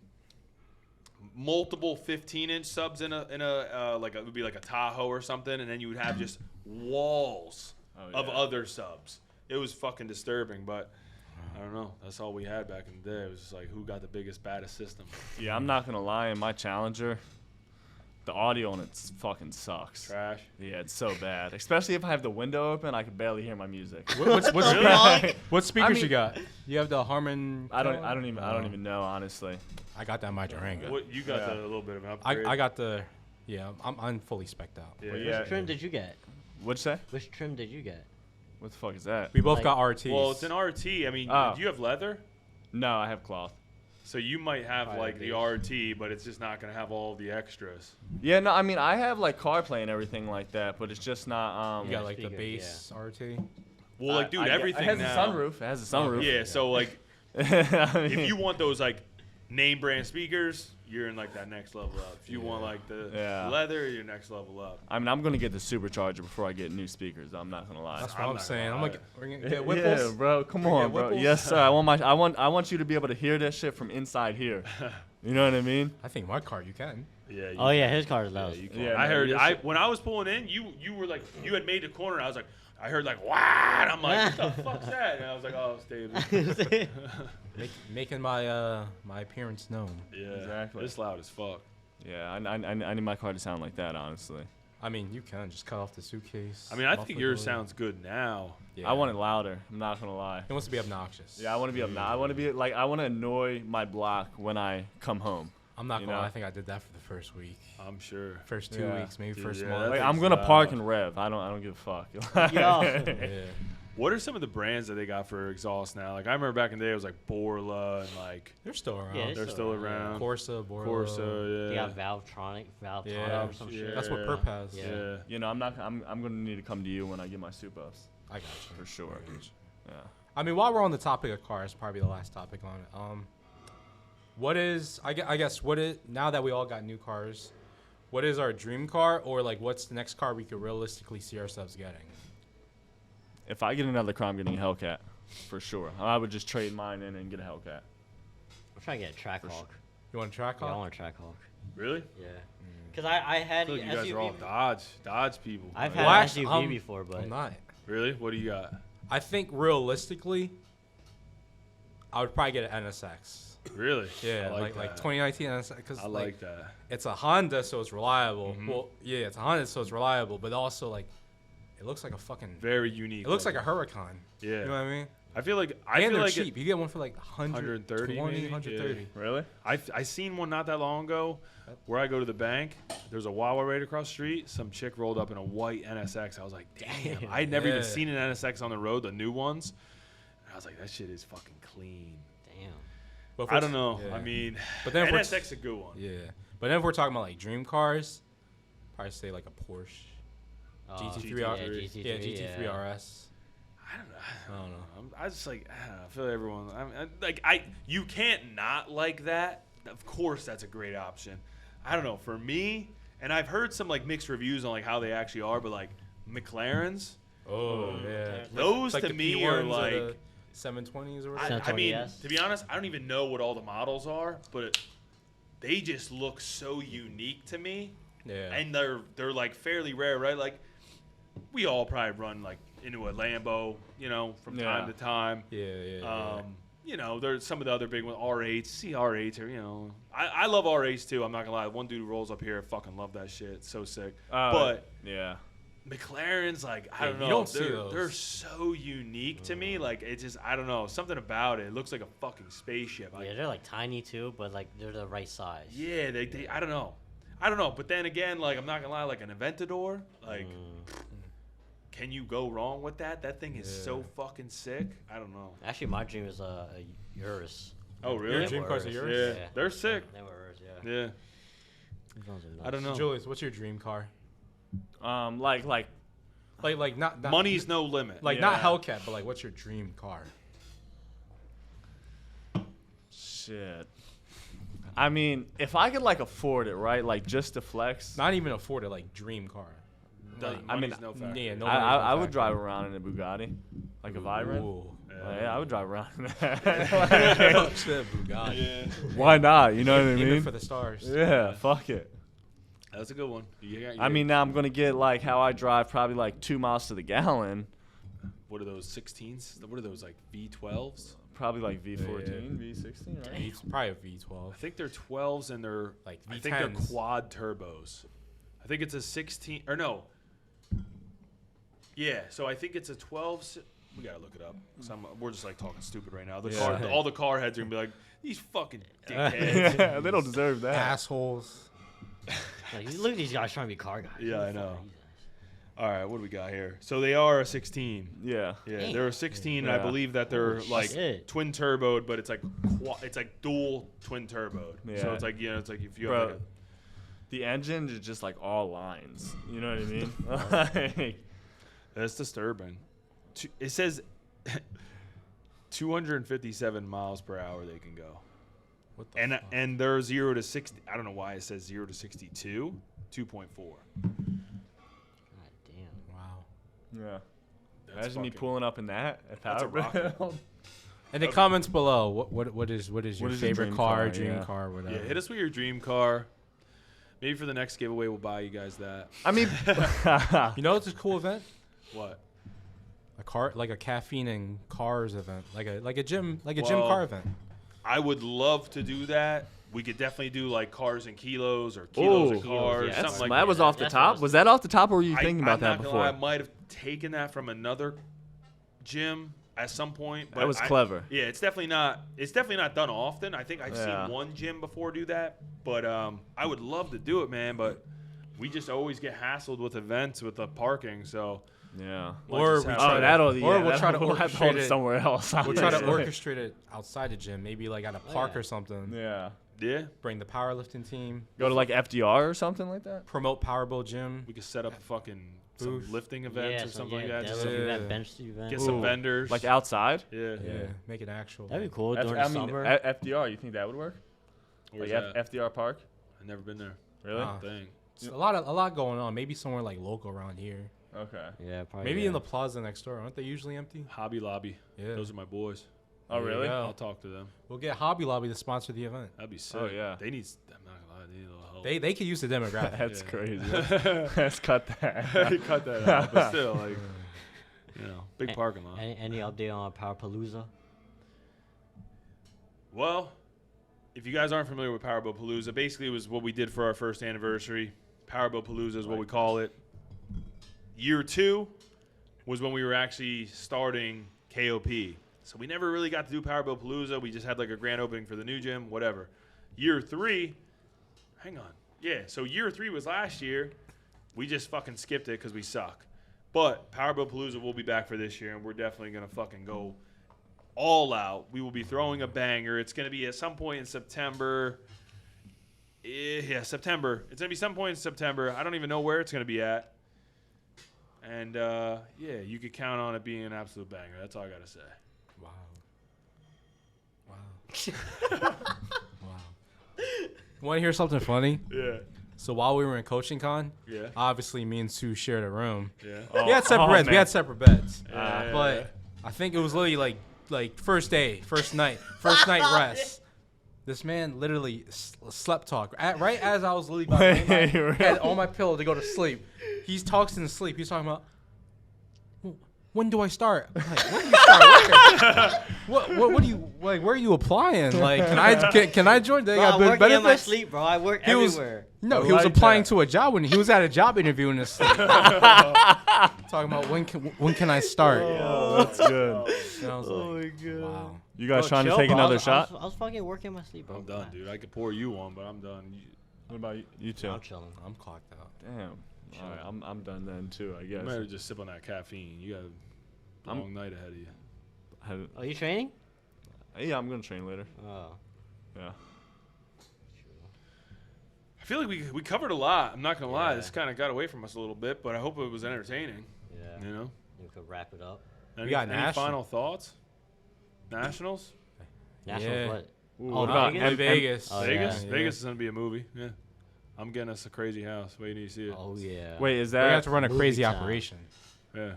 multiple 15-inch subs in a like it would be like a Tahoe or something, and then you would have just walls of other subs. It was fucking disturbing, but I don't know. That's all we had back in the day. It was just like who got the biggest, baddest system. Yeah, I'm not gonna lie. In my Challenger, the audio on it fucking sucks. Trash. Yeah, it's so bad. Especially if I have the window open, I can barely hear my music. What speakers I mean- you got? You have the Harman. I don't even know honestly. I got that in my Durango. What you got? A little bit of an upgrade. I got the. Yeah, I'm fully spec'd out. Yeah. Which trim did you get? What'd you say? Which trim did you get? What the fuck is that? We both Like- got RTs. Well, it's an RT. I mean, Oh. do you have leather? No, I have cloth. So you might have Probably like the RT, but it's just not gonna have all the extras. Yeah, no, I mean I have like CarPlay and everything like that, but it's just not. You got like the speakers, base RT. Well, like, dude, everything It has now. a sunroof. It has a sunroof. Yeah, so like, I mean, if you want those like name brand speakers, you're in like that next level up. If you want like the leather, you're next level up. I mean, I'm gonna get the supercharger before I get new speakers. I'm not gonna lie. That's I'm what I'm not saying. gonna I'm lie. like, we're gonna get Whipples. Yeah, bro, come We're gonna on, get bro. Whipples. Yes, sir. I want you to be able to hear that shit from inside here. You know what I mean? I think my car you can. Yeah. You Oh yeah, his car is loud. you as can. Yeah, I no, heard. your When I was pulling in, you were like, you had made the corner. And I was like, I heard like, wow. I'm like, what the fuck's that? And I was like, oh, it's David. Making my my appearance known. Yeah, Exactly. It's loud as fuck. Yeah, I need my car to sound like that, honestly. I mean, you can just cut off the suitcase. I mean, I muffler think yours door. sounds good now. Yeah. I want it louder. I'm not gonna lie. It wants to be obnoxious. Yeah, I want to be I want to be like I want to annoy my block when I come home. I'm not You gonna know? lie. I think I did that for the first week, I'm sure. first 2 Yeah. weeks, maybe Dude, first yeah, month. that Like thing's I'm gonna loud. park and rev. I don't give a fuck. Yo. Yeah. What are some of the brands that they got for exhaust now? Like I remember back in the day, it was like Borla and like They're still around. Yeah, they're still around. Corsa, Borla. Corsa, They yeah. got Valvetronic Yeah, or some yeah. shit. That's what Yeah. Perp has. Yeah. Yeah. You know, I'm gonna need to come to you when I get my soup ups I got you. for sure. Yeah. I mean, while we're on the topic of cars, probably the last topic on it. What is I guess what is now that we all got new cars? What is our dream car, or like what's the next car we could realistically see ourselves getting? If I get another car, I'm getting a Hellcat for sure. I would just trade mine in and get a Hellcat. I'm trying to get a Trackhawk. You want a track Yeah, I car? want a Trackhawk. Really? Yeah. Because I I had feel like you guys SUV. are all Dodge people. I've Like, had Well, an actually, SUV before, but I'm not. Really? What do you got? I think realistically, I would probably get an NSX. Really? Yeah, I like that. 2019 NSX. Because I like that. it's a Honda, so it's reliable. Mhm. Well, yeah, it's a Honda, so it's reliable, but also like it looks like a fucking. Very unique. It looks like a looking. Huracan. Yeah. You know what I mean? I feel like And they're like cheap. You get one for like 130, 130 maybe? 130. Really? I seen one not that long ago where I go to the bank. There's a Wawa right across the street. Some chick rolled up in a white NSX. I was like, damn. I had never even Yeah. seen an NSX on the road, the new ones. And I was like, that shit is fucking clean. damn. But if I we're- don't know. yeah. I mean, But then if we're NSX is a good one. Yeah, but then if we're talking about like dream cars, probably say like a Porsche GT3 R. GT3, Yeah, GT3 RS. I don't know. I don't know. I just like I feel like everyone. You can't not like that. Of course, that's a great option. I don't know. For me, and I've heard some like mixed reviews on like how they actually are, but like McLarens, Oh yeah, those Like to the me P1s are or like. the 720s or I whatever. mean, 720S. to be honest, I don't even know what all the models are, but they just look so unique to me, Yeah, and they're like fairly rare, right? Like we all probably run like into a Lambo, you know, from time to time. yeah. You know, there's some of the other big ones, R8s, CR8s, or, you know. I love R8s, too. I'm not going to lie. One dude rolls up here. I fucking love that shit. It's so sick. But yeah. McLaren's, like, I Yeah, don't know. you don't see those. They're so unique to me. Like, it just, I don't know. Something about it. It looks like a fucking spaceship. Yeah, they're like tiny too, but like they're the right size. Yeah, they I don't know. I don't know. But then again, like, I'm not going to lie, like an Aventador, like, can you go wrong with that? That thing is so fucking sick. I don't know. Actually, my dream is a Urus. Oh, really? Your They dream were cars are Urus. yours? Yeah, they're sick. They were Urus, yeah. Yeah. Those ones are I don't nuts. know. Julius, what's your dream car? Like Like not Money's no limit. like not Yeah. Hellcat, but like what's your dream car? shit. I mean, if I could like afford it, right? Like just to flex. Not even afford it, like dream car. Doesn't- I mean, money's no factor. Yeah, no. I would drive around in a Bugatti, like a Vibrant. Ooh. Yeah, I would drive around in Oh, that. shit, Bugatti. Yeah, Why not? You know what I Aim it mean? for the stars. Yeah, fuck it. that's a good one. I mean, now I'm gonna get like how I drive, probably like 2 miles to the gallon. what are those 16s? What are those like V12s? Probably like V14, Yeah. V16, right? It's probably a V12. I think they're 12s and they're Like I think they're V10s. quad turbos. I think it's a 16 or no. Yeah, so I think it's a 12. We gotta look it up. We're just like talking stupid right now. Yeah. All the car heads are gonna be like, these fucking dickheads. Yeah, they don't deserve that. Assholes. Like, look at these guys trying to be car guys. Yeah, I know. Fuck these All right, what do we got here? So they are a 16. Yeah. Yeah, Damn. they're a 16. And I Yeah. believe that they're Holy like shit. twin turboed, but it's like it's like dual twin turboed. So Yeah. it's like it's like if you Bro, have like the engine is just like all lines. You know what I mean? Like, that's disturbing. It says 257 miles per hour they can go, What the fuck? and they're 0 to 60. I don't know why it says 0 to 62, 2.4. God damn. Wow. yeah. That's Imagine me fucking- pulling up in that at That's a Power rocket. Build. In the comments below, what is your What is your favorite dream car, car, dream yeah. car, whatever? Yeah, hit us with your dream car. Maybe for the next giveaway, we'll buy you guys that. I mean, You know, it's a cool event. What? A car, like a caffeine and cars event, like a gym gym Well, car event. I would love to do that. We could definitely do like cars and kilos or kilos and Ooh. cars, Yeah, something like that was off the That's top. what Was that off the top, or were you thinking about I'm that not gonna lie, before? I might have taken that from another gym at some point. But That was clever. Yeah, it's definitely not done often. I think I've Yeah. seen one gym before do that, but I would love to do it, man. But we just always get hassled with events with the parking, so Yeah. Or just we have try Oh, to- that'll. or Yeah, we'll try to we'll have to hold orchestrate it it. somewhere else. We'll try to obviously. orchestrate it outside the gym, maybe like at a park yeah. or something. Yeah. Yeah. Bring the powerlifting team, Go to like FDR or something like that. promote PWRBLD Gym. We could set up a fucking some Booth. lifting events Yeah, or something like that. deadlift Just event, Yeah. bench event. get some Ooh, vendors. Like outside. Yeah. Yeah, make it actual. That'd be cool F- during I the mean, summer. FDR. You think that would work? Where's Like that? FDR Park. I've never been there. Really? Dang. It's a lot going on. Maybe somewhere like local around here. Okay. Yeah, probably. Maybe yeah. in the plaza next door. Aren't they usually empty? Hobby Lobby. Yeah. Those are my boys. Oh, There you really? go. I'll talk to them. We'll get Hobby Lobby to sponsor the event. That'd be sick. Oh, yeah. They need. I'm not gonna lie. They need a little help. They could use the demographic. That's Yeah. crazy. Let's cut that. Cut that out. But still, like, you know, big parking lot. Any update on PWRPalooza? Well, if you guys aren't familiar with PWRBLD, basically it was what we did for our first anniversary. PWRBLD is what we call it. Year 2 was when we were actually starting KOP. So we never really got to do PWRBLD. We just had like a grand opening for the new gym, whatever. Year 3, hang on. Yeah, so year 3 was last year. We just fucking skipped it because we suck. But PWRBLD will be back for this year, and we're definitely going to fucking go all out. We will be throwing a banger. It's going to be at some point in September. Yeah, September. It's going to be some point in September. I don't even know where it's going to be at. And, yeah, you could count on it being an absolute banger. That's all I got to say. Wow. Wow. Wow. Want to hear something funny? Yeah. So while we were in coaching con, Yeah. obviously me and Sue shared a room. Yeah. Oh, We had separate beds. We man. had separet beds. Yeah. But I think it was literally like first night rest. This man literally slept talk. Right as I was literally about to lay my head on my pillow to go to sleep. He talks in his sleep. He's talking about, when do I start? I'm like, when do you start? What do you like? Where are you applying? Like, can I join? They Bro, got I good work in my benefits. sleep, bro. I work He was- everywhere. No, I he was like applying that. to a job when he was at a job interview in his sleep. Talking about when can I start? Oh, that's good. And I was like, god. wow. You guys Bro, trying to chill, take bro. another I shot? was fucking working in my sleep, bro. I'm done, dude. I could pour you one, but I'm done. What about you two? I'm chilling. I'm clocked out. Damn. All right, I'm done then too. I You guess. might just sip on that caffeine. You got a I'm- long night ahead of you. Oh, you training? Yeah, I'm gonna train later. Oh. Yeah. I feel like we covered a lot. I'm not gonna lie. Yeah. This kind of got away from us a little bit, but I hope it was entertaining. Yeah. You know. We could wrap it up. Any, got any national- final thoughts? Nationals? National Yeah. what? Ooh, Oh, what about Vegas? Vegas. Oh, Vegas? yeah. Vegas is gonna be a movie. Yeah. I'm getting us a crazy house. Wait till you see it. Oh yeah. Wait, is We have that? to run a movie crazy time. operation. Yeah.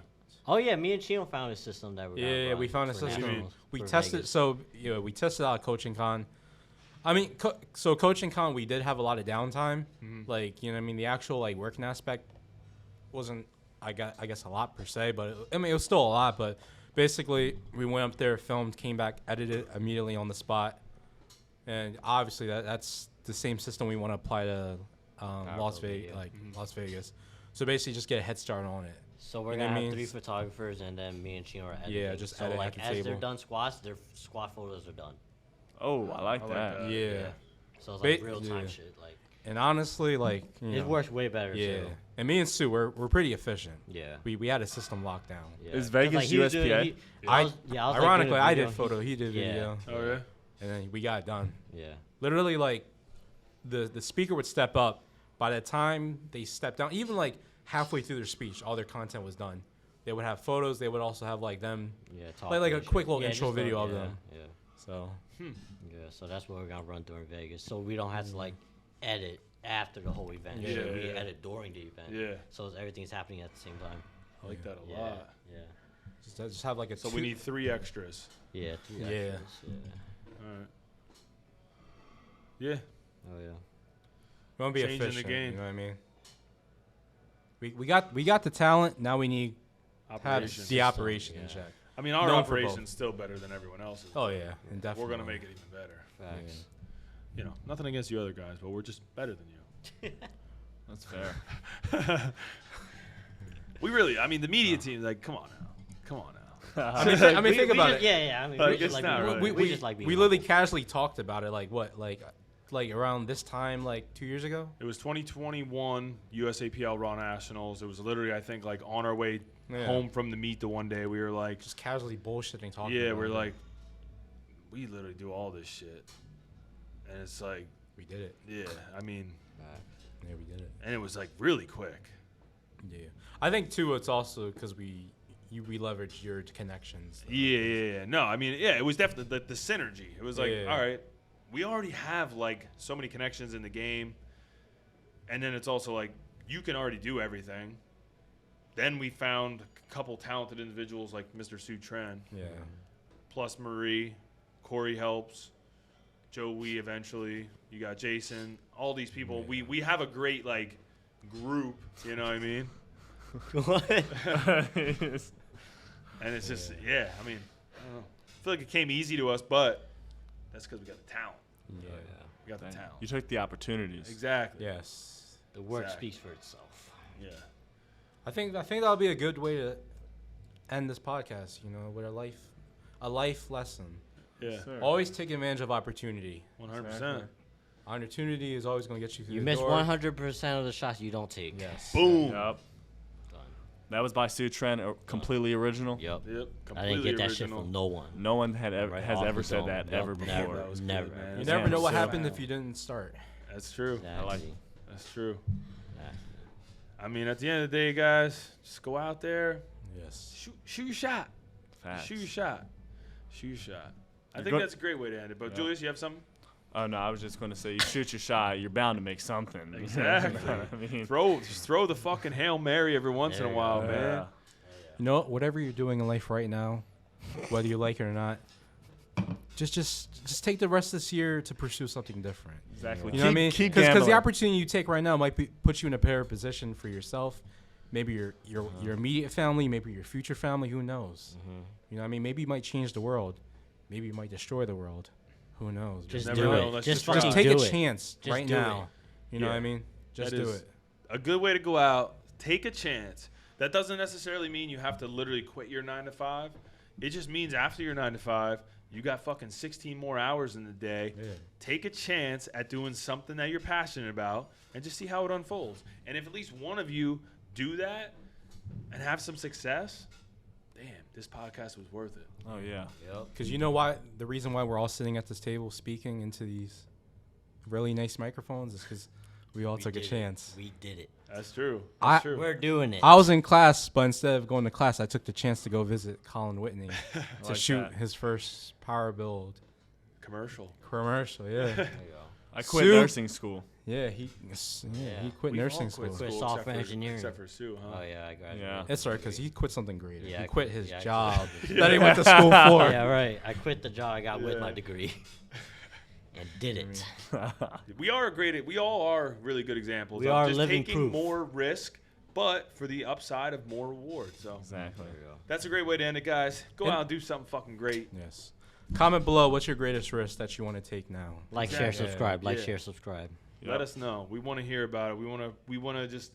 Oh yeah, me and Chino found a system that we're gonna Yeah, run we found a for system. nationals We for tested. Vegas. So we tested out Coaching Con. I mean, so Coaching Con, we did have a lot of downtime. Mhm. Like, you know, what I mean, the actual like working aspect wasn't, I guess a lot per se, but I mean, it was still a lot. But basically, we went up there, filmed, came back, edited immediately on the spot, and obviously that's the same system we want to apply to Las Vegas, yeah. like Las Vegas. So basically, just get a head start on it. So we're You know gonna what I have mean? 3 photographers, and then me and Chino are editing. Yeah, just so edit like at the as they're table. done squats, their squat photos are done. Oh, I like I like that. that. Yeah. So it's like Ba- real time yeah. shit. Like And honestly, like, you it know, works way better. Yeah. Too. And me and Sue, we're pretty efficient. Yeah. We had a system locked down. Yeah. Is 'Cause, Vegas he was doing- USPA? he- I was like, ironically, doing a I video, did photo, he did yeah. video, Oh yeah. and then we got it done. Yeah. Literally, like, the speaker would step up. By the time they stepped down, even like halfway through their speech, all their content was done. They would have photos. They would also have like them, Yeah. like a and quick shit. little Yeah, intro just video a- of yeah, them. Yeah. So Yeah. So that's what we're gonna run during Vegas. So we don't have to like edit after the whole event. Yeah, Shit, we yeah. edit during the event. Yeah. So everything's happening at the same time. I like that a Yeah. lot. Yeah. just have like a. So we need 3 extras. Yeah. 2 Yeah. extras, Yeah. All right. Yeah. Oh yeah. We want to be changing the efficient. game. You know what I mean? We got the talent. Now we need to have Operations. the operation in yeah. check. I mean, our known for both. operation's still better than everyone else's. Oh yeah, and definitely. We're gonna make it even better. Facts. You know, nothing against you other guys, but we're just better than you. That's fair. We really, I mean, the media team, like, come on now. Come on now. I mean, think about just, it. Yeah, yeah. I mean, Like, we just it's like not being, really. we just like being we literally humble. casually talked about it like what like around this time like 2 years ago. It was 2021 USAPL Raw Nationals. It was literally, I think, like on our way home from the meet the one day. We were like, Just casually bullshitting, talking. yeah, about we're it. like, we literally do all this shit, and it's like, we did it. yeah, I mean, Yeah, we did it. and it was like really quick. Yeah, I think too. It's also because we leverage your connections. Yeah. No, I mean, yeah, it was definitely the synergy. It was like, Yeah. all right, we already have like so many connections in the game, and then it's also like you can already do everything. Then we found a couple talented individuals like Mr. Sue Tren, Yeah. plus Marie, Corey helps, Joey eventually. You got Jason. All these people. We have a great like group. You know what I mean? What? And it's just yeah. I mean, I don't know. I feel like it came easy to us, but that's because we got the talent. Yeah. We got the talent. You took the opportunities. Exactly. Yes. The work Exactly. speaks for itself. Yeah. I think that'll be a good way to end this podcast. You know, with a life lesson. Yeah. Sir. Always take advantage of opportunity. 100%. Opportunity is always going to get you through You the miss door. 100% of the shots you don't take. Yes. Boom. Yep. Done. That was by Sue Tren, completely original. Yep. Yep. I didn't get that shit original. from no one. No one had Right has off ever the said dome. that Yep, ever before. never. That was good, Never. man. You Yeah, never know what so- happened if you didn't start. That's true. Exactly. That's true. Exactly. I mean, at the end of the day, guys, just go out there, Yes. shoot your shot. Facts. Shoot your shot. Shoot your shot. I You're think good- that's a great way to end it. But Yeah. Julius, you have something? Oh no, I was just going to say, you shoot your shot, you're bound to make something. Exactly. I mean, Just throw the fucking Hail Mary every once in There a you while, go. man. yeah. You know, whatever you're doing in life right now, whether you like it or not, just take the rest of this year to pursue something different. Exactly. You know what I mean? Keep Because the gambling. opportunity you take right now might put you in a better position for yourself, maybe your immediate family, maybe your future family. Who knows? You know what I mean? Maybe you might change the world. Maybe you might destroy the world. Who knows? Just Never do know. it. Let's Just just fucking take do a it. chance Just right do now. You know what I Yeah. mean? Just That do is it. a good way to go out. Take a chance. That doesn't necessarily mean you have to literally quit your 9 to 5. It just means after your 9 to 5, you got fucking 16 more hours in the day. Yeah. Take a chance at doing something that you're passionate about and just see how it unfolds. And if at least one of you do that and have some success, damn, this podcast was worth it. Oh yeah. Yep. Because you know why? The reason why we're all sitting at this table speaking into these really nice microphones is because we all took a did it. chance. We did it. That's true. I- That's true. We're doing it. I was in class, but instead of going to class, I took the chance to go visit Collin Whitney to like shoot that. his first Power Build Commercial. commercial. Yeah, There you go. I quit Sue- nursing school. yeah, he quit We all nursing quit school. Quit school software except for- engineering. Except for Sue, huh? Oh yeah, I graduated. Yeah. It's alright because he quit something greater. Yeah, he I quit quit- his yeah, I job quit. that he went to school for. Yeah, right. I quit the job I got with my Yeah. degree and did it. We all are really good examples We of are just living taking proof. more risk, but for the upside of more reward. So Exactly. There you go. that's a great way to end it, guys. Go And- out and do something fucking great. Yes. Comment below what's your greatest risk that you want to take now. Like, share, Exactly. subscribe. Like, Yeah. share, subscribe. Let us know. We want to hear about it. We want to just,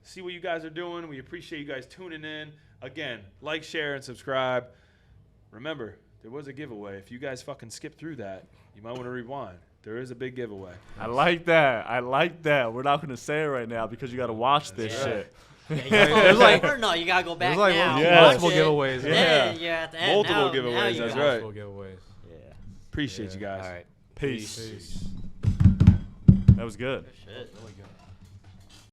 see what you guys are doing. We appreciate you guys tuning in. Again, like, share, and subscribe. Remember, there was a giveaway. If you guys fucking skip through that, you might want to rewind. There is a big giveaway. I like that. I like that. We're not gonna say it right now because you got to watch this That's right. shit. Yeah, you There's gotta like- go over? No, you gotta go back There's like now. Yeah. multiple Watch it. giveaways. Then you're at the end. Multiple Now giveaways, you that's got- right. Multiple giveaways. Yeah. Appreciate you guys. All right. Peace. Peace. That was good. Shit. Really good.